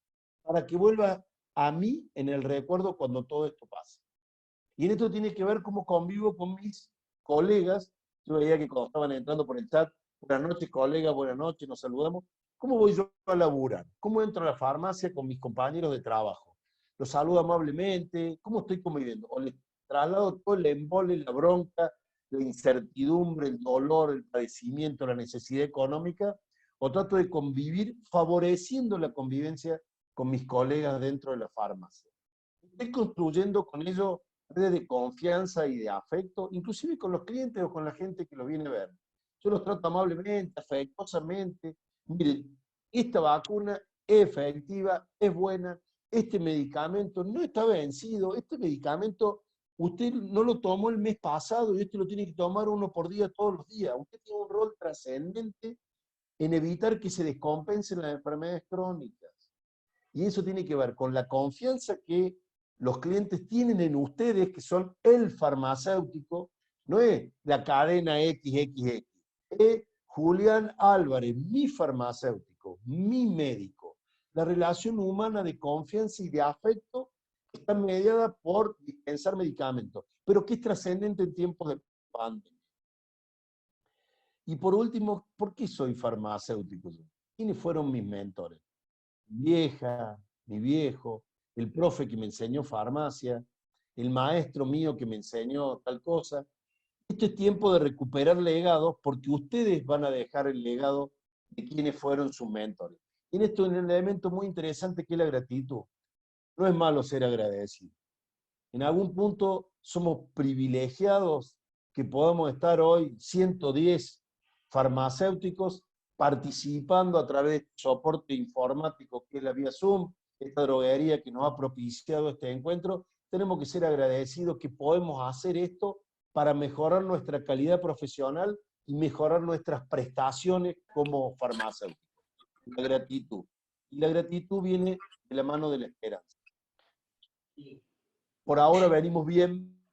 para que vuelva a mí en el recuerdo cuando todo esto pase? Y en esto tiene que ver cómo convivo con mis colegas. Yo veía que cuando estaban entrando por el chat, buenas noches, colegas, buenas noches, nos saludamos. ¿Cómo voy yo a laburar? ¿Cómo entro a la farmacia con mis compañeros de trabajo? ¿Los saludo amablemente? ¿Cómo estoy conviviendo? ¿O les traslado todo el embole, la bronca, la incertidumbre, el dolor, el padecimiento, la necesidad económica? ¿O trato de convivir favoreciendo la convivencia con mis colegas dentro de la farmacia? Estoy construyendo con ellos redes de confianza y de afecto, inclusive con los clientes o con la gente que los viene a ver. Yo los trato amablemente, afectuosamente. Miren, esta vacuna es efectiva, es buena, este medicamento no está vencido, este medicamento usted no lo tomó el mes pasado y usted lo tiene que tomar uno por día todos los días. Usted tiene un rol trascendente en evitar que se descompensen las enfermedades crónicas. Y eso tiene que ver con la confianza que los clientes tienen en ustedes, que son el farmacéutico, no es la cadena XXX, es Julián Álvarez, mi farmacéutico, mi médico. La relación humana de confianza y de afecto está mediada por dispensar medicamentos, pero que es trascendente en tiempos de pandemia. Y por último, ¿por qué soy farmacéutico? ¿Quiénes fueron mis mentores? Mi vieja, mi viejo, el profe que me enseñó farmacia, el maestro mío que me enseñó tal cosa. Este es tiempo de recuperar legados porque ustedes van a dejar el legado de quienes fueron sus mentores. Y en esto hay un elemento muy interesante que es la gratitud. No es malo ser agradecido. En algún punto somos privilegiados que podamos estar hoy 110 farmacéuticos participando a través de este soporte informático que es la vía Zoom, esta droguería que nos ha propiciado este encuentro. Tenemos que ser agradecidos que podemos hacer esto para mejorar nuestra calidad profesional y mejorar nuestras prestaciones como farmacéuticos. La gratitud. Y la gratitud viene de la mano de la esperanza. Por ahora venimos bien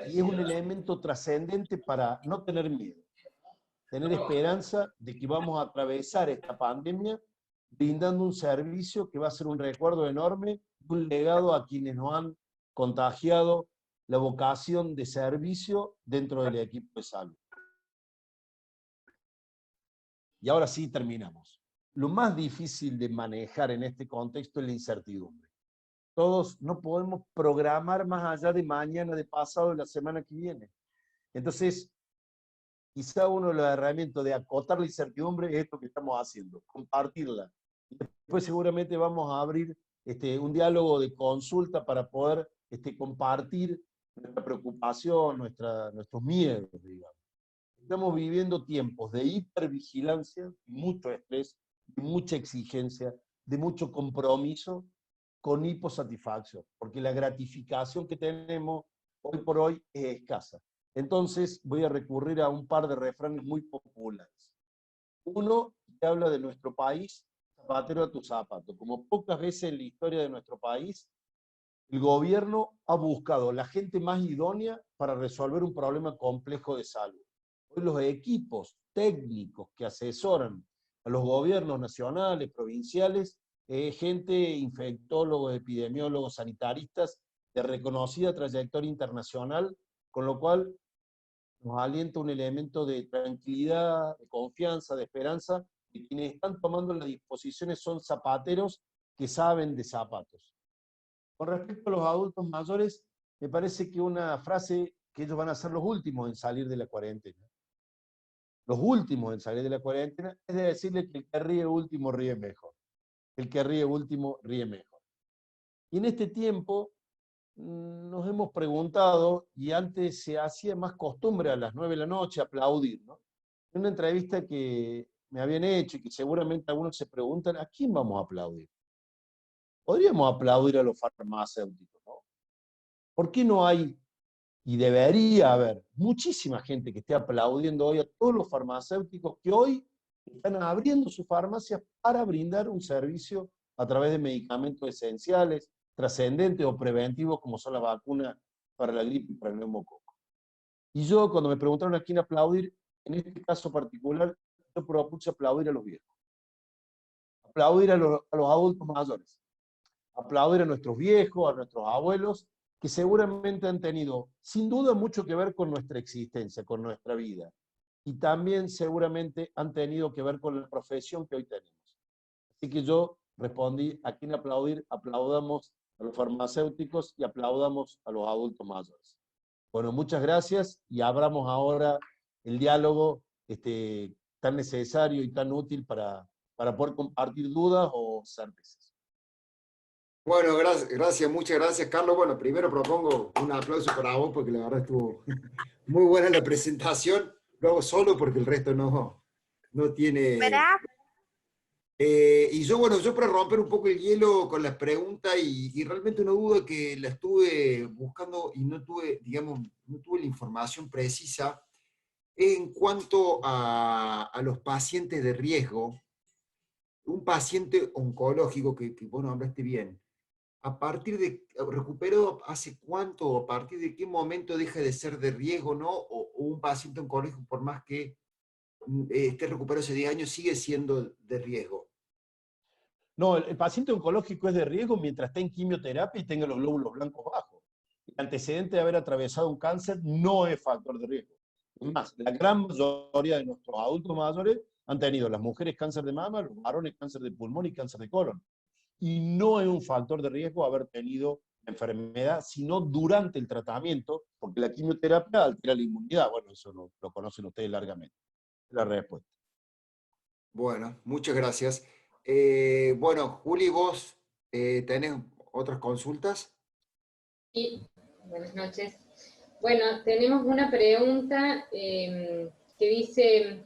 y es un elemento trascendente para no tener miedo, tener esperanza de que vamos a atravesar esta pandemia brindando un servicio que va a ser un recuerdo enorme, un legado a quienes nos han contagiado la vocación de servicio dentro del equipo de salud. Y ahora sí terminamos. Lo más difícil de manejar en este contexto es la incertidumbre. Todos no podemos programar más allá de mañana, de pasado, de la semana que viene. Entonces, quizá uno de los herramientas de acotar la incertidumbre es esto que estamos haciendo, compartirla. Y después seguramente vamos a abrir un diálogo de consulta para poder compartir nuestra preocupación, nuestros miedos, digamos. Estamos viviendo tiempos de hipervigilancia, mucho estrés, de mucha exigencia, de mucho compromiso, con hiposatisfacción, porque la gratificación que tenemos hoy por hoy es escasa. Entonces voy a recurrir a un par de refranes muy populares. Uno que habla de nuestro país, zapatero a tu zapato. Como pocas veces en la historia de nuestro país, el gobierno ha buscado la gente más idónea para resolver un problema complejo de salud. Hoy los equipos técnicos que asesoran a los gobiernos nacionales, provinciales, gente, infectólogos, epidemiólogos, sanitaristas, de reconocida trayectoria internacional, con lo cual nos alienta un elemento de tranquilidad, de confianza, de esperanza, y quienes están tomando las disposiciones son zapateros que saben de zapatos. Con respecto a los adultos mayores, me parece que una frase que ellos van a ser los últimos en salir de la cuarentena. Los últimos en salir de la cuarentena es de decirle que el que ríe último ríe mejor. El que ríe último ríe mejor. Y en este tiempo nos hemos preguntado, y antes se hacía más costumbre a las 9 de la noche aplaudir, ¿no? En una entrevista que me habían hecho y que seguramente algunos se preguntan, ¿a quién vamos a aplaudir? Podríamos aplaudir a los farmacéuticos, ¿no? ¿Por qué no hay, y debería haber, muchísima gente que esté aplaudiendo hoy a todos los farmacéuticos que hoy están abriendo sus farmacias para brindar un servicio a través de medicamentos esenciales, trascendentes o preventivos, como son las vacunas para la gripe y para el neumococo? Y yo, cuando me preguntaron a quién aplaudir, en este caso particular, yo propuse aplaudir a los viejos, aplaudir a los adultos mayores, aplaudir a nuestros viejos, a nuestros abuelos, que seguramente han tenido, sin duda, mucho que ver con nuestra existencia, con nuestra vida. Y también seguramente han tenido que ver con la profesión que hoy tenemos. Así que yo respondí, ¿a quién aplaudir? Aplaudamos a los farmacéuticos y aplaudamos a los adultos mayores. Bueno, muchas gracias y abramos ahora el diálogo tan necesario y tan útil para poder compartir dudas o certezas. Bueno, gracias, muchas gracias, Carlos. Bueno, primero propongo un aplauso para vos porque la verdad estuvo muy buena la presentación. Lo hago solo porque el resto no tiene... y yo, bueno, yo para romper un poco el hielo con las preguntas y realmente una duda que la estuve buscando y no tuve, digamos, no tuve la información precisa en cuanto a los pacientes de riesgo. Un paciente oncológico que vos nombraste bien, ¿a partir de, recuperó hace cuánto o a partir de qué momento deja de ser de riesgo, no? O un paciente oncológico, por más que esté recuperado hace 10 años, sigue siendo de riesgo. No, el paciente oncológico es de riesgo mientras esté en quimioterapia y tenga los glóbulos blancos bajos. El antecedente de haber atravesado un cáncer no es factor de riesgo. Es más, la gran mayoría de nuestros adultos mayores han tenido las mujeres cáncer de mama, los varones cáncer de pulmón y cáncer de colon. Y no es un factor de riesgo haber tenido la enfermedad, sino durante el tratamiento, porque la quimioterapia altera la inmunidad. Bueno, eso lo conocen ustedes largamente. La respuesta. Bueno, muchas gracias. Bueno, Juli, vos tenés otras consultas? Sí, buenas noches. Bueno, tenemos una pregunta que dice,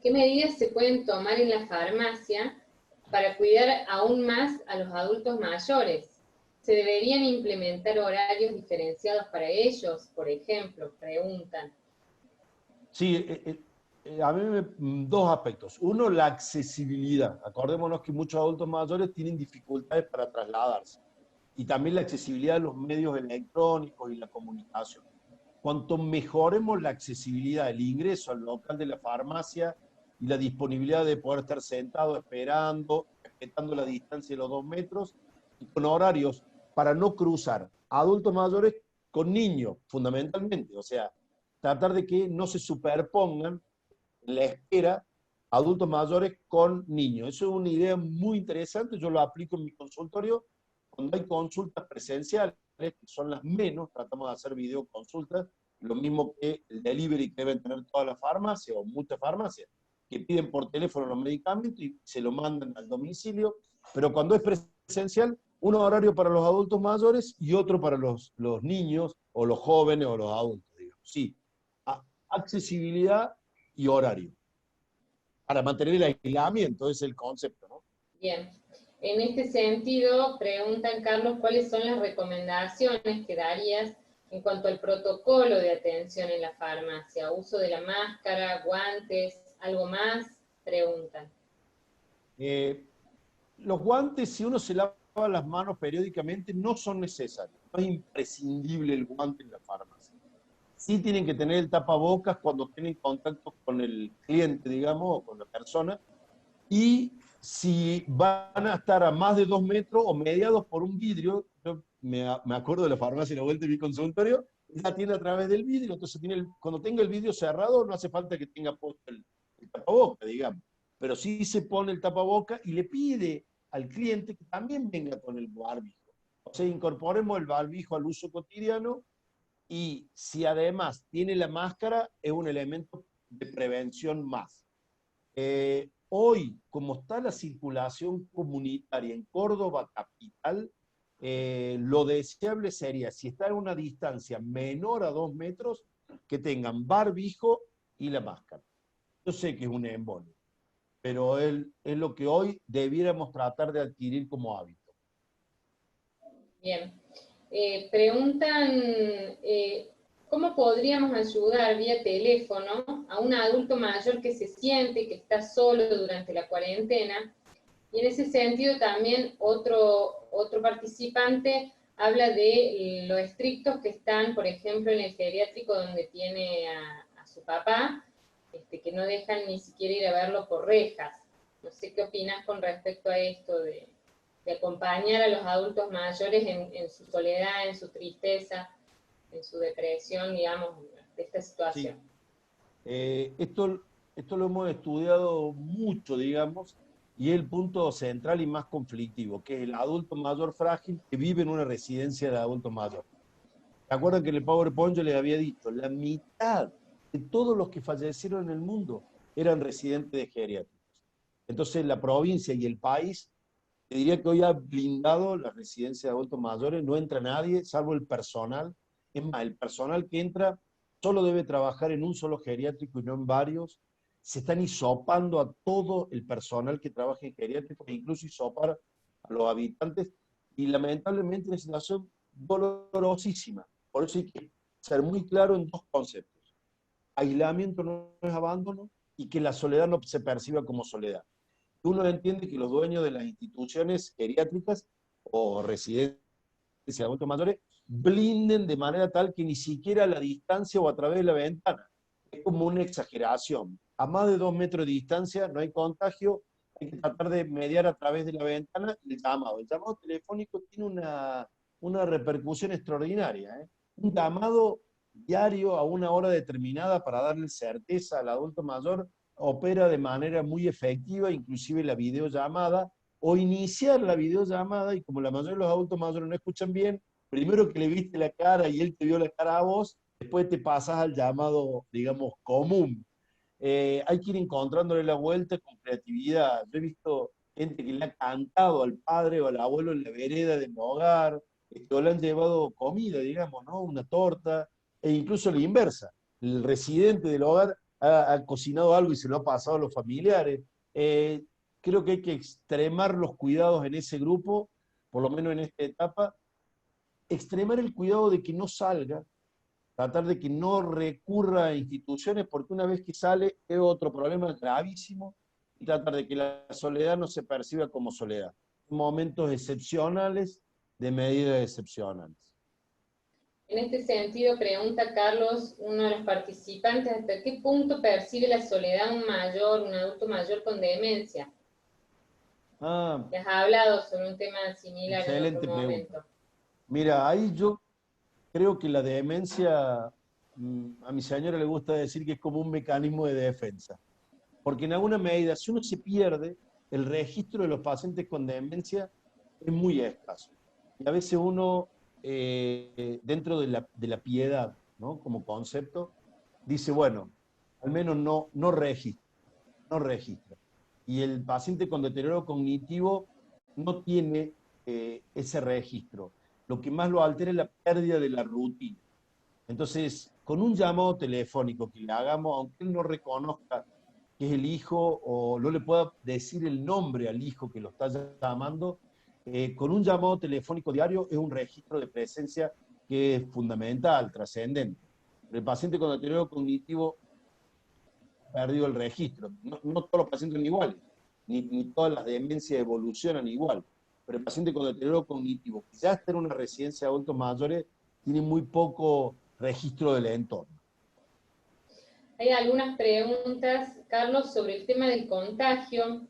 ¿qué medidas se pueden tomar en la farmacia para cuidar aún más a los adultos mayores? ¿Se deberían implementar horarios diferenciados para ellos, por ejemplo? Preguntan. Sí, a mí dos aspectos. Uno, la accesibilidad. Acordémonos que muchos adultos mayores tienen dificultades para trasladarse. Y también la accesibilidad de los medios electrónicos y la comunicación. Cuanto mejoremos la accesibilidad, el ingreso al local de la farmacia y la disponibilidad de poder estar sentado esperando, respetando la distancia de los 2 metros, y con horarios para no cruzar adultos mayores con niños, fundamentalmente. O sea, tratar de que no se superpongan en la espera adultos mayores con niños. Eso es una idea muy interesante, yo lo aplico en mi consultorio cuando hay consultas presenciales, que son las menos, tratamos de hacer videoconsultas, lo mismo que el delivery que deben tener todas las farmacias o muchas farmacias, que piden por teléfono los medicamentos y se lo mandan al domicilio, pero cuando es presencial, un horario para los adultos mayores y otro para los niños o los jóvenes o los adultos, digamos. Sí, accesibilidad y horario, para mantener el aislamiento, es el concepto, ¿no? Bien. En este sentido, preguntan, Carlos, ¿cuáles son las recomendaciones que darías en cuanto al protocolo de atención en la farmacia? ¿Uso de la máscara, guantes, algo más? Preguntan. Los guantes, si uno se lava las manos periódicamente, no son necesarios. No es imprescindible el guante en la farmacia. Sí tienen que tener el tapabocas cuando tienen contacto con el cliente, digamos, o con la persona. Y si van a estar a más de 2 metros o mediados por un vidrio, yo me acuerdo de la farmacia en la vuelta de mi consultorio, la tiene a través del vidrio, entonces cuando tenga el vidrio cerrado no hace falta que tenga puesto el tapaboca, digamos, pero sí se pone el tapaboca y le pide al cliente que también venga con el barbijo. O sea, incorporemos el barbijo al uso cotidiano y si además tiene la máscara, es un elemento de prevención más. Hoy, como está la circulación comunitaria en Córdoba capital, lo deseable sería, si está en una distancia menor a 2 metros, que tengan barbijo y la máscara. Yo sé que es un embolio, pero es lo que hoy debiéramos tratar de adquirir como hábito. Bien. Preguntan, ¿cómo podríamos ayudar vía teléfono a un adulto mayor que se siente que está solo durante la cuarentena? Y en ese sentido también otro participante habla de lo estrictos que están, por ejemplo, en el geriátrico donde tiene a su papá, que no dejan ni siquiera ir a verlo por rejas. No sé qué opinas con respecto a esto de acompañar a los adultos mayores en su soledad, en su tristeza, en su depresión, digamos, de esta situación. Sí. Esto lo hemos estudiado mucho, digamos, y es el punto central y más conflictivo, que es el adulto mayor frágil que vive en una residencia de adultos mayores. ¿Se acuerdan que en el PowerPoint yo les había dicho? La mitad de todos los que fallecieron en el mundo eran residentes de geriátricos. Entonces la provincia y el país, te diría que hoy ha blindado las residencias de adultos mayores, no entra nadie, salvo el personal. Es más, el personal que entra solo debe trabajar en un solo geriátrico y no en varios. Se están hisopando a todo el personal que trabaja en geriátricos, e incluso hisopar a los habitantes, y lamentablemente es una situación dolorosísima. Por eso hay que ser muy claro en dos conceptos. Aislamiento no es abandono, y que la soledad no se perciba como soledad. Uno entiende que los dueños de las instituciones geriátricas o residencias de adultos mayores blinden de manera tal que ni siquiera a la distancia o a través de la ventana. Es como una exageración. A más de 2 metros de distancia no hay contagio, hay que tratar de mediar a través de la ventana y el llamado. El llamado telefónico tiene una repercusión extraordinaria, ¿eh? Un llamado diario a una hora determinada para darle certeza al adulto mayor opera de manera muy efectiva, inclusive la videollamada, o iniciar la videollamada, y como la mayoría de los adultos mayores no escuchan bien, primero que le viste la cara y él te vio la cara a vos, después te pasas al llamado, digamos, común. Hay que ir encontrándole la vuelta con creatividad. Yo he visto gente que le ha cantado al padre o al abuelo en la vereda del hogar, o le han llevado comida, digamos, ¿no? Una torta, e incluso la inversa. El residente del hogar ha cocinado algo y se lo ha pasado a los familiares. Creo que hay que extremar los cuidados en ese grupo, por lo menos en esta etapa, extremar el cuidado de que no salga, tratar de que no recurra a instituciones, porque una vez que sale es otro problema gravísimo, y tratar de que la soledad no se perciba como soledad. Momentos excepcionales de medidas excepcionales. En este sentido, pregunta Carlos, uno de los participantes, ¿hasta qué punto percibe la soledad un adulto mayor con demencia? Ya has hablado sobre un tema similar en Excelente otro pregunta. momento. Mira, ahí yo creo que la demencia, a mi señora le gusta decir que es como un mecanismo de defensa. Porque en alguna medida, si uno se pierde, el registro de los pacientes con demencia es muy escaso. Y a veces uno, dentro de la piedad, ¿no? Como concepto, dice, bueno, al menos no registra. Y el paciente con deterioro cognitivo no tiene ese registro. Lo que más lo altera es la pérdida de la rutina. Entonces, con un llamado telefónico que le hagamos, aunque él no reconozca que es el hijo o no le pueda decir el nombre al hijo que lo está llamando, con un llamado telefónico diario es un registro de presencia que es fundamental, trascendente. El paciente con deterioro cognitivo ha perdido el registro. No todos los pacientes son iguales, ni todas las demencias evolucionan igual, pero el paciente con deterioro cognitivo, que ya está en una residencia de adultos mayores, tiene muy poco registro del entorno. Hay algunas preguntas, Carlos, sobre el tema del contagio.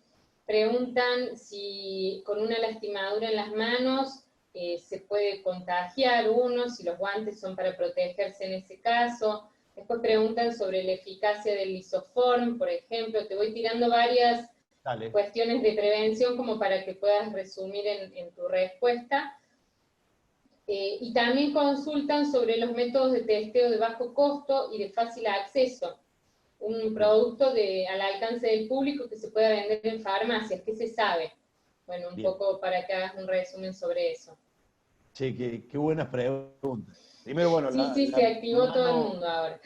Preguntan si con una lastimadura en las manos se puede contagiar uno, si los guantes son para protegerse en ese caso. Después preguntan sobre la eficacia del lisoform, por ejemplo. Te voy tirando varias cuestiones de prevención como para que puedas resumir en tu respuesta. Y también consultan sobre los métodos de testeo de bajo costo y de fácil acceso. Un producto al alcance del público que se pueda vender en farmacias. ¿Qué se sabe? Bueno, un poco para que hagas un resumen sobre eso. Sí, qué buenas preguntas. Primero, bueno, se activó todo el mundo ahora.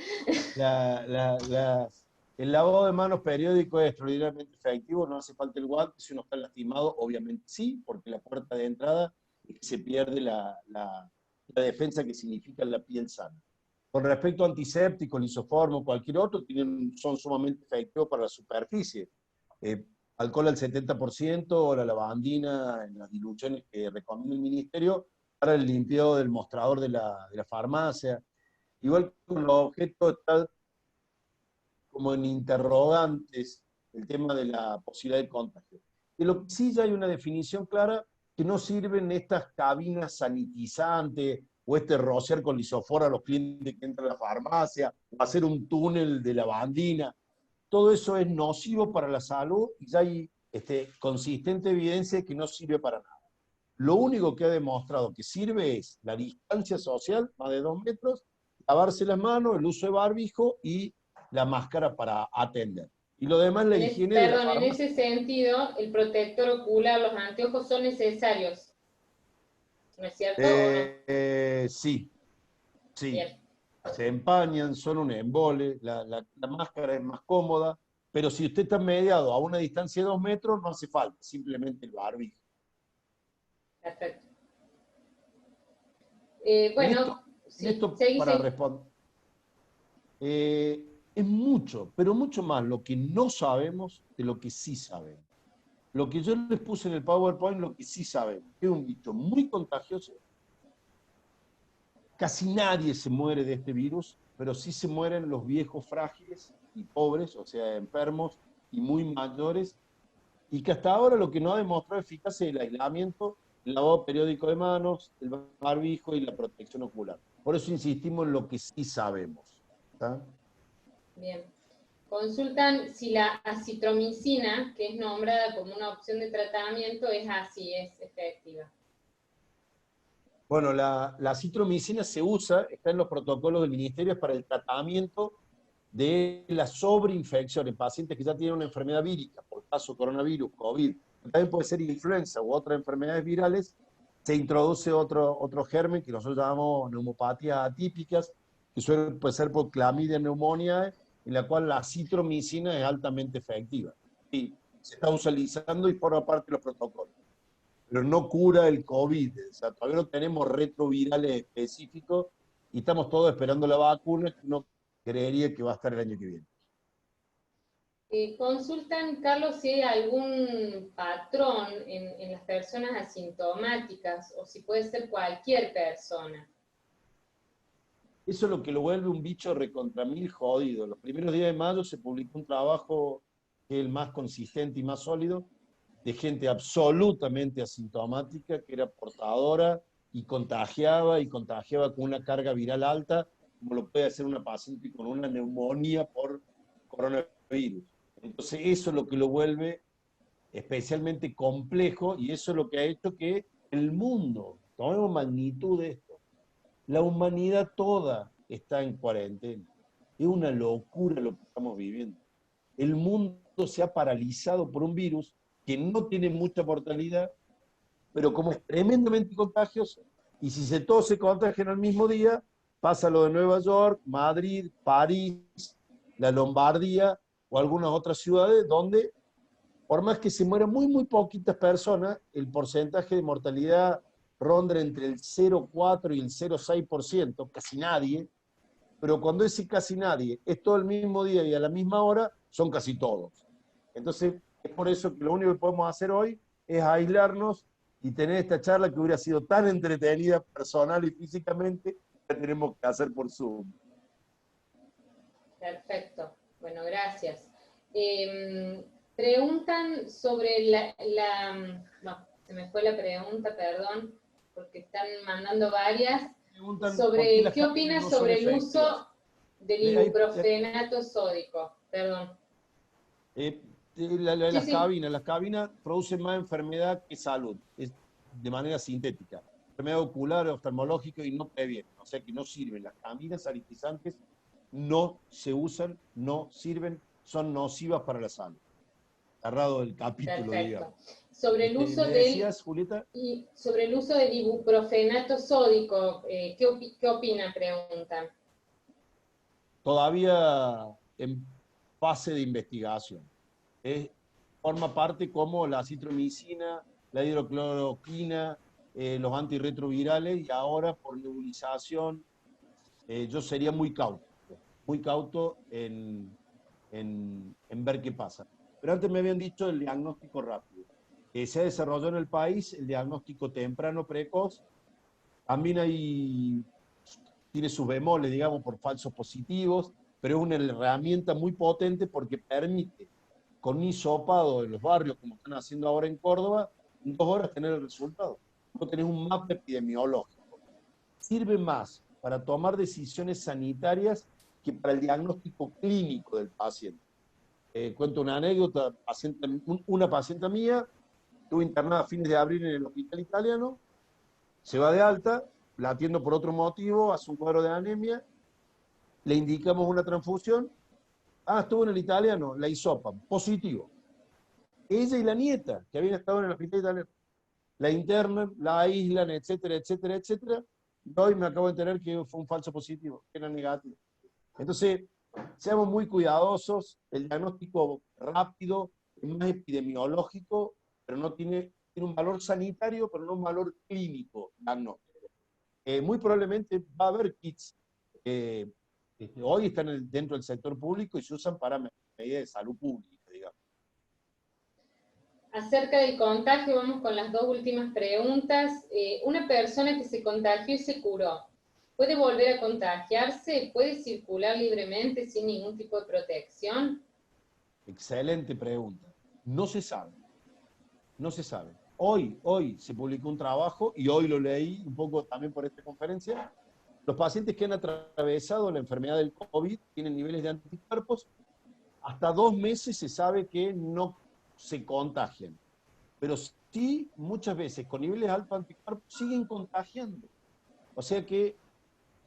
El lavado de manos periódico es extraordinariamente efectivo, no hace falta el guante, si uno está lastimado, obviamente sí, porque la puerta de entrada es que se pierde la defensa que significa la piel sana. Con respecto a antisépticos, lisoformo, cualquier otro, son sumamente efectivos para la superficie. Alcohol al 70% o la lavandina en las diluciones que recomienda el ministerio para el limpiado del mostrador de la farmacia. Igual con los objetos está como en interrogantes el tema de la posibilidad de contagio. De lo que sí ya hay una definición clara, que no sirven estas cabinas sanitizantes o rociar con lisofora a los clientes que entran a la farmacia, o hacer un túnel de lavandina. Todo eso es nocivo para la salud y ya hay consistente evidencia de que no sirve para nada. Lo único que ha demostrado que sirve es la distancia social, más de 2 metros, lavarse las manos, el uso de barbijo y la máscara para atender. Y lo demás, la higiene de la farmacia. En ese sentido, el protector ocular, los anteojos son necesarios. ¿No es cierto? Sí. Bien. Se empañan, son un embole, la máscara es más cómoda, pero si usted está mediado a una distancia de 2 metros, no hace falta, simplemente el barbijo. Perfecto. Para responder. Es mucho, pero mucho más lo que no sabemos de lo que sí sabemos. Lo que yo les puse en el PowerPoint, lo que sí sabemos, es un bicho muy contagioso. Casi nadie se muere de este virus, pero sí se mueren los viejos frágiles y pobres, o sea, enfermos y muy mayores, y que hasta ahora lo que no ha demostrado eficacia es el aislamiento, el lavado periódico de manos, el barbijo y la protección ocular. Por eso insistimos en lo que sí sabemos. ¿Está? Bien. Consultan si la acitromicina, que es nombrada como una opción de tratamiento, es efectiva. Bueno, la acitromicina se usa, está en los protocolos del ministerio para el tratamiento de la sobreinfección en pacientes que ya tienen una enfermedad vírica, por caso coronavirus, COVID, también puede ser influenza u otras enfermedades virales, se introduce otro germen que nosotros llamamos neumopatías atípicas, que puede ser por clamidia neumonía, en la cual la acitromicina es altamente efectiva. Y se está utilizando y forma parte de los protocolos. Pero no cura el COVID, o sea, todavía no tenemos retrovirales específicos y estamos todos esperando la vacuna, que uno creería que va a estar el año que viene. Consultan, Carlos, si hay algún patrón en las personas asintomáticas o si puede ser cualquier persona. Eso es lo que lo vuelve un bicho recontra mil jodido. Los primeros días de mayo se publicó un trabajo que es el más consistente y más sólido, de gente absolutamente asintomática, que era portadora y contagiaba con una carga viral alta, como lo puede hacer una paciente con una neumonía por coronavirus. Entonces eso es lo que lo vuelve especialmente complejo y eso es lo que ha hecho que el mundo, tomemos magnitud de esto, la humanidad toda está en cuarentena. Es una locura lo que estamos viviendo. El mundo se ha paralizado por un virus que no tiene mucha mortalidad, pero como es tremendamente contagioso, y si todos se contagian al mismo día, pasa lo de Nueva York, Madrid, París, la Lombardía o algunas otras ciudades donde, por más que se mueran muy poquitas personas, el porcentaje de mortalidad ronda entre el 0,4 y el 0,6%, casi nadie, pero cuando ese casi nadie es todo el mismo día y a la misma hora, son casi todos. Entonces, es por eso que lo único que podemos hacer hoy es aislarnos y tener esta charla que hubiera sido tan entretenida personal y físicamente, que tenemos que hacer por Zoom. Perfecto. Bueno, gracias. Preguntan sobre no, se me fue la pregunta, perdón, porque están mandando varias. Sobre qué opinas sobre el uso del ibuprofenato sódico. Perdón. Las cabinas producen más enfermedad que salud, de manera sintética. Enfermedad ocular, oftalmológica y no previenen, o sea que no sirven. Las cabinas sanitizantes no se usan, no sirven, son nocivas para la salud. Cerrado el capítulo, perfecto. Digamos. Sobre el uso Julieta? Y sobre el uso del ibuprofenato sódico, ¿qué opina? Preguntan. Todavía en fase de investigación. Forma parte como la citromicina, la hidrocloroquina, los antirretrovirales y ahora por nebulización. Yo sería muy cauto en ver qué pasa. Pero antes me habían dicho el diagnóstico rápido. Se ha desarrollado en el país el diagnóstico temprano precoz. También tiene sus bemoles, digamos, por falsos positivos, pero es una herramienta muy potente porque permite, con un hisopado en los barrios, como están haciendo ahora en Córdoba, en 2 horas tener el resultado. No tenés un mapa epidemiológico. Sirve más para tomar decisiones sanitarias que para el diagnóstico clínico del paciente. Cuento una anécdota, una paciente mía estuvo internada a fines de abril en el hospital italiano, se va de alta, la atiendo por otro motivo, hace un cuadro de anemia, le indicamos una transfusión, estuvo en el italiano, la hisopan, positivo. Ella y la nieta, que habían estado en el hospital italiano, la internan, la aíslan, etcétera, etcétera, etcétera, y hoy me acabo de enterar que fue un falso positivo, que era negativo. Entonces, seamos muy cuidadosos, el diagnóstico rápido es más epidemiológico, pero no tiene un valor sanitario, pero no un valor clínico diagnóstico. Muy probablemente va a haber kits que hoy están dentro del sector público y se usan para medidas de salud pública, digamos. Acerca del contagio, vamos con las 2 últimas preguntas. Una persona que se contagió y se curó, ¿puede volver a contagiarse? ¿Puede circular libremente sin ningún tipo de protección? Excelente pregunta. No se sabe. No se sabe. Hoy se publicó un trabajo, y hoy lo leí un poco también por esta conferencia. Los pacientes que han atravesado la enfermedad del COVID tienen niveles de anticuerpos. Hasta 2 meses se sabe que no se contagian. Pero sí, muchas veces con niveles altos de anticuerpos siguen contagiando. O sea que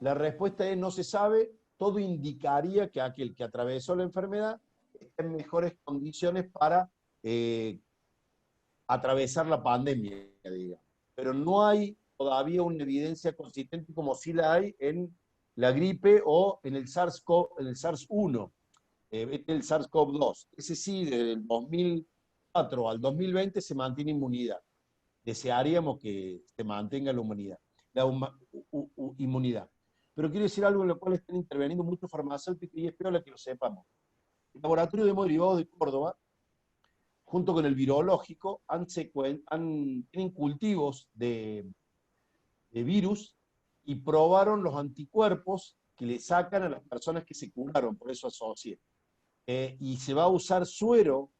la respuesta es no se sabe. Todo indicaría que aquel que atravesó la enfermedad está en mejores condiciones para atravesar la pandemia, digamos. Pero no hay todavía una evidencia consistente como sí la hay en la gripe o en el SARS-1, el SARS-CoV-2. Ese sí, desde el 2004 al 2020 se mantiene inmunidad. Desearíamos que se mantenga la humanidad, inmunidad. Pero quiero decir algo en lo cual están interviniendo muchos farmacéuticos y es peor que lo sepamos. El Laboratorio de Hemoderivados de Córdoba, junto con el virológico, tienen cultivos de virus y probaron los anticuerpos que le sacan a las personas que se curaron, por eso asocié. Y se va a usar suero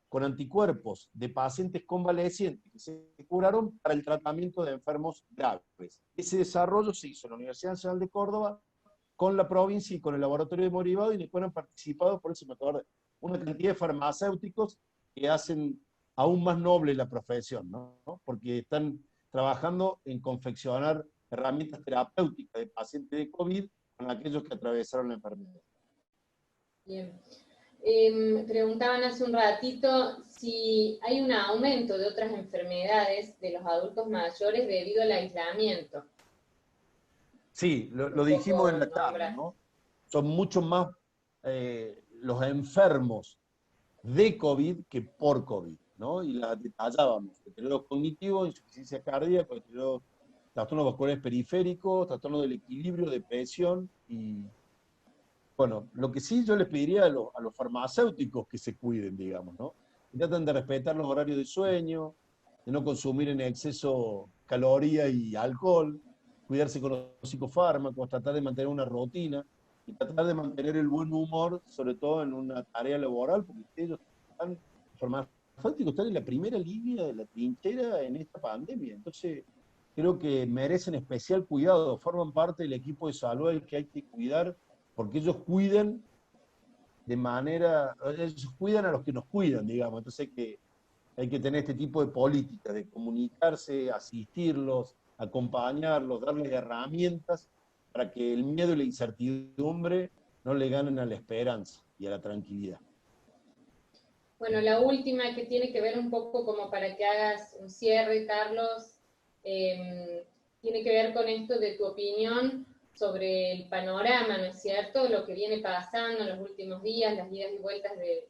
con anticuerpos de pacientes convalecientes que se curaron para el tratamiento de enfermos graves. Ese desarrollo se hizo en la Universidad Nacional de Córdoba, con la provincia y con el laboratorio de Hemoderivados, y después han participado, por eso me acuerdo, una cantidad de farmacéuticos que hacen aún más noble la profesión, ¿no? Porque están trabajando en confeccionar herramientas terapéuticas de pacientes de COVID con aquellos que atravesaron la enfermedad. Bien. Preguntaban hace un ratito si hay un aumento de otras enfermedades de los adultos mayores debido al aislamiento. Sí, lo dijimos en la charla, ¿no? Son mucho más los enfermos de COVID que por COVID, ¿no? Y las detallábamos: deterioro cognitivo, insuficiencia cardíaca, trastornos vasculares periféricos, trastornos del equilibrio, depresión. Y bueno, lo que sí yo les pediría a los farmacéuticos que se cuiden, digamos, ¿no? Que traten de respetar los horarios de sueño, de no consumir en exceso calorías y alcohol, cuidarse con los psicofármacos, tratar de mantener una rutina y tratar de mantener el buen humor, sobre todo en una tarea laboral, porque ellos están, farmacéuticos están en la primera línea de la trinchera en esta pandemia. Entonces, creo que merecen especial cuidado, forman parte del equipo de salud al que hay que cuidar, porque ellos cuidan ellos cuidan a los que nos cuidan, digamos. Entonces hay que tener este tipo de políticas, de comunicarse, asistirlos, acompañarlos, darles herramientas para que el miedo y la incertidumbre no le ganen a la esperanza y a la tranquilidad. Bueno, la última, que tiene que ver un poco como para que hagas un cierre, Carlos, tiene que ver con esto de tu opinión sobre el panorama, ¿no es cierto? Lo que viene pasando en los últimos días, las idas y vueltas del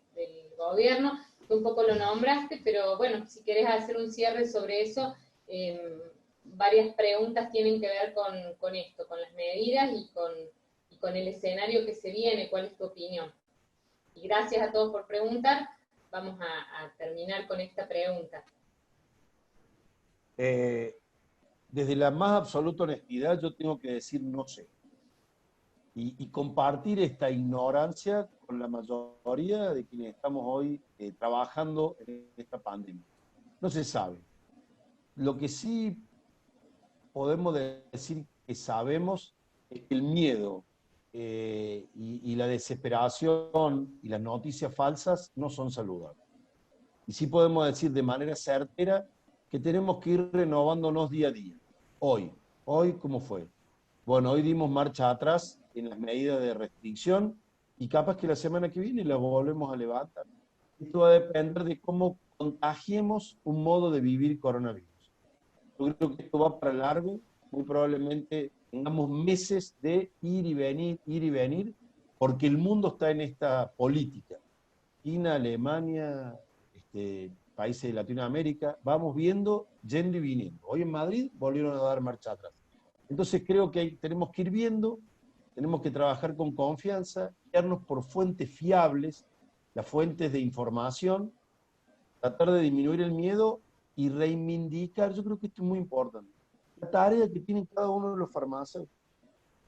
gobierno. Tú un poco lo nombraste, pero bueno, si querés hacer un cierre sobre eso, varias preguntas tienen que ver con esto, con las medidas y con el escenario que se viene. ¿Cuál es tu opinión? Y gracias a todos por preguntar. Vamos a terminar con esta pregunta. Desde la más absoluta honestidad, yo tengo que decir no sé. Y compartir esta ignorancia con la mayoría de quienes estamos hoy trabajando en esta pandemia. No se sabe. Lo que sí podemos decir que sabemos es que el miedo y la desesperación y las noticias falsas no son saludables. Y sí podemos decir de manera certera que tenemos que ir renovándonos día a día. Hoy, ¿cómo fue? Bueno, hoy dimos marcha atrás en las medidas de restricción y capaz que la semana que viene la volvemos a levantar. Esto va a depender de cómo contagiemos un modo de vivir coronavirus. Yo creo que esto va para largo, muy probablemente tengamos meses de ir y venir, porque el mundo está en esta política. China, Alemania, países de Latinoamérica, vamos viendo, yendo y viniendo. Hoy en Madrid volvieron a dar marcha atrás. Entonces creo que tenemos que ir viendo, tenemos que trabajar con confianza, guiarnos por fuentes fiables, las fuentes de información, tratar de disminuir el miedo y reivindicar. Yo creo que esto es muy importante, la tarea que tienen cada uno de los farmacéuticos,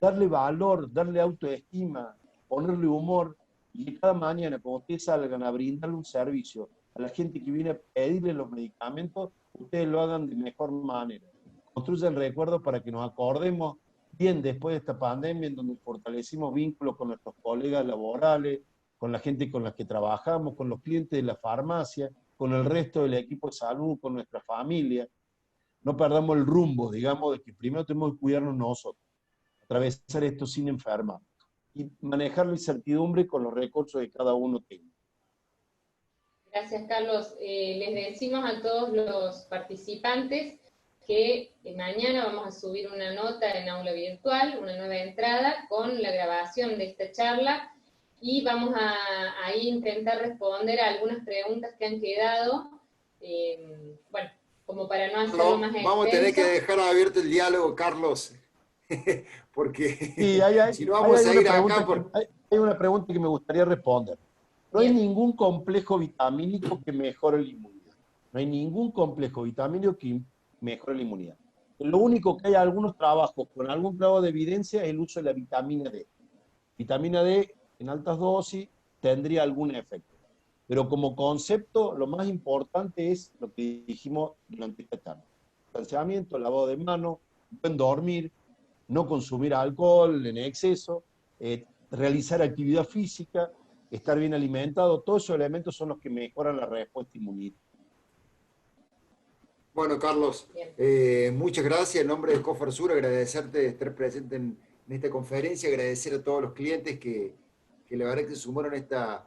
darle valor, darle autoestima, ponerle humor, y que cada mañana, cuando ustedes salgan a brindarle un servicio a la gente que viene a pedirle los medicamentos, ustedes lo hagan de mejor manera. Construyan recuerdos para que nos acordemos bien después de esta pandemia, en donde fortalecimos vínculos con nuestros colegas laborales, con la gente con la que trabajamos, con los clientes de la farmacia, con el resto del equipo de salud, con nuestra familia. No perdamos el rumbo, digamos, de que primero tenemos que cuidarnos nosotros, atravesar esto sin enfermar y manejar la incertidumbre con los recursos que cada uno tenga. Gracias, Carlos. Les decimos a todos los participantes que mañana vamos a subir una nota en aula virtual, una nueva entrada con la grabación de esta charla, y vamos a ahí intentar responder a algunas preguntas que han quedado, bueno, como para no hacerlo más extenso. Vamos a tener que dejar abierto el diálogo, Carlos, porque Sí, si no vamos a ir acá hay una pregunta que me gustaría responder. No hay Bien. ningún complejo vitamínico que mejore la inmunidad. No hay ningún complejo vitamínico que mejore la inmunidad. Lo único que hay algunos trabajos con algún grado de evidencia es el uso de la vitamina D. Vitamina D en altas dosis tendría algún efecto. Pero como concepto, lo más importante es lo que dijimos durante esta charla. Distanciamiento, lavado de manos, buen dormir, no consumir alcohol en exceso, realizar actividad física, estar bien alimentado, todos esos elementos son los que mejoran la respuesta inmunitaria. Bueno, Carlos, muchas gracias. En nombre de Cofersur, agradecerte de estar presente en esta conferencia, agradecer a todos los clientes que la verdad que se sumaron a esta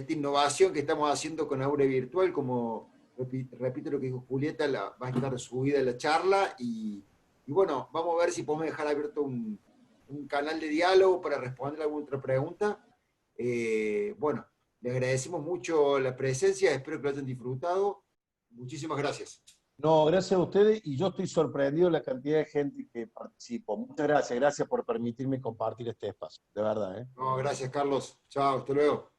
innovación que estamos haciendo con Aula Virtual. Como repito lo que dijo Julieta, va a estar subida la charla y bueno, vamos a ver si podemos dejar abierto un canal de diálogo para responder alguna otra pregunta. Bueno, les agradecemos mucho la presencia, espero que lo hayan disfrutado. Muchísimas gracias. No, gracias a ustedes, y yo estoy sorprendido de la cantidad de gente que participó. Muchas gracias por permitirme compartir este espacio, de verdad. No, gracias, Carlos. Chao, hasta luego.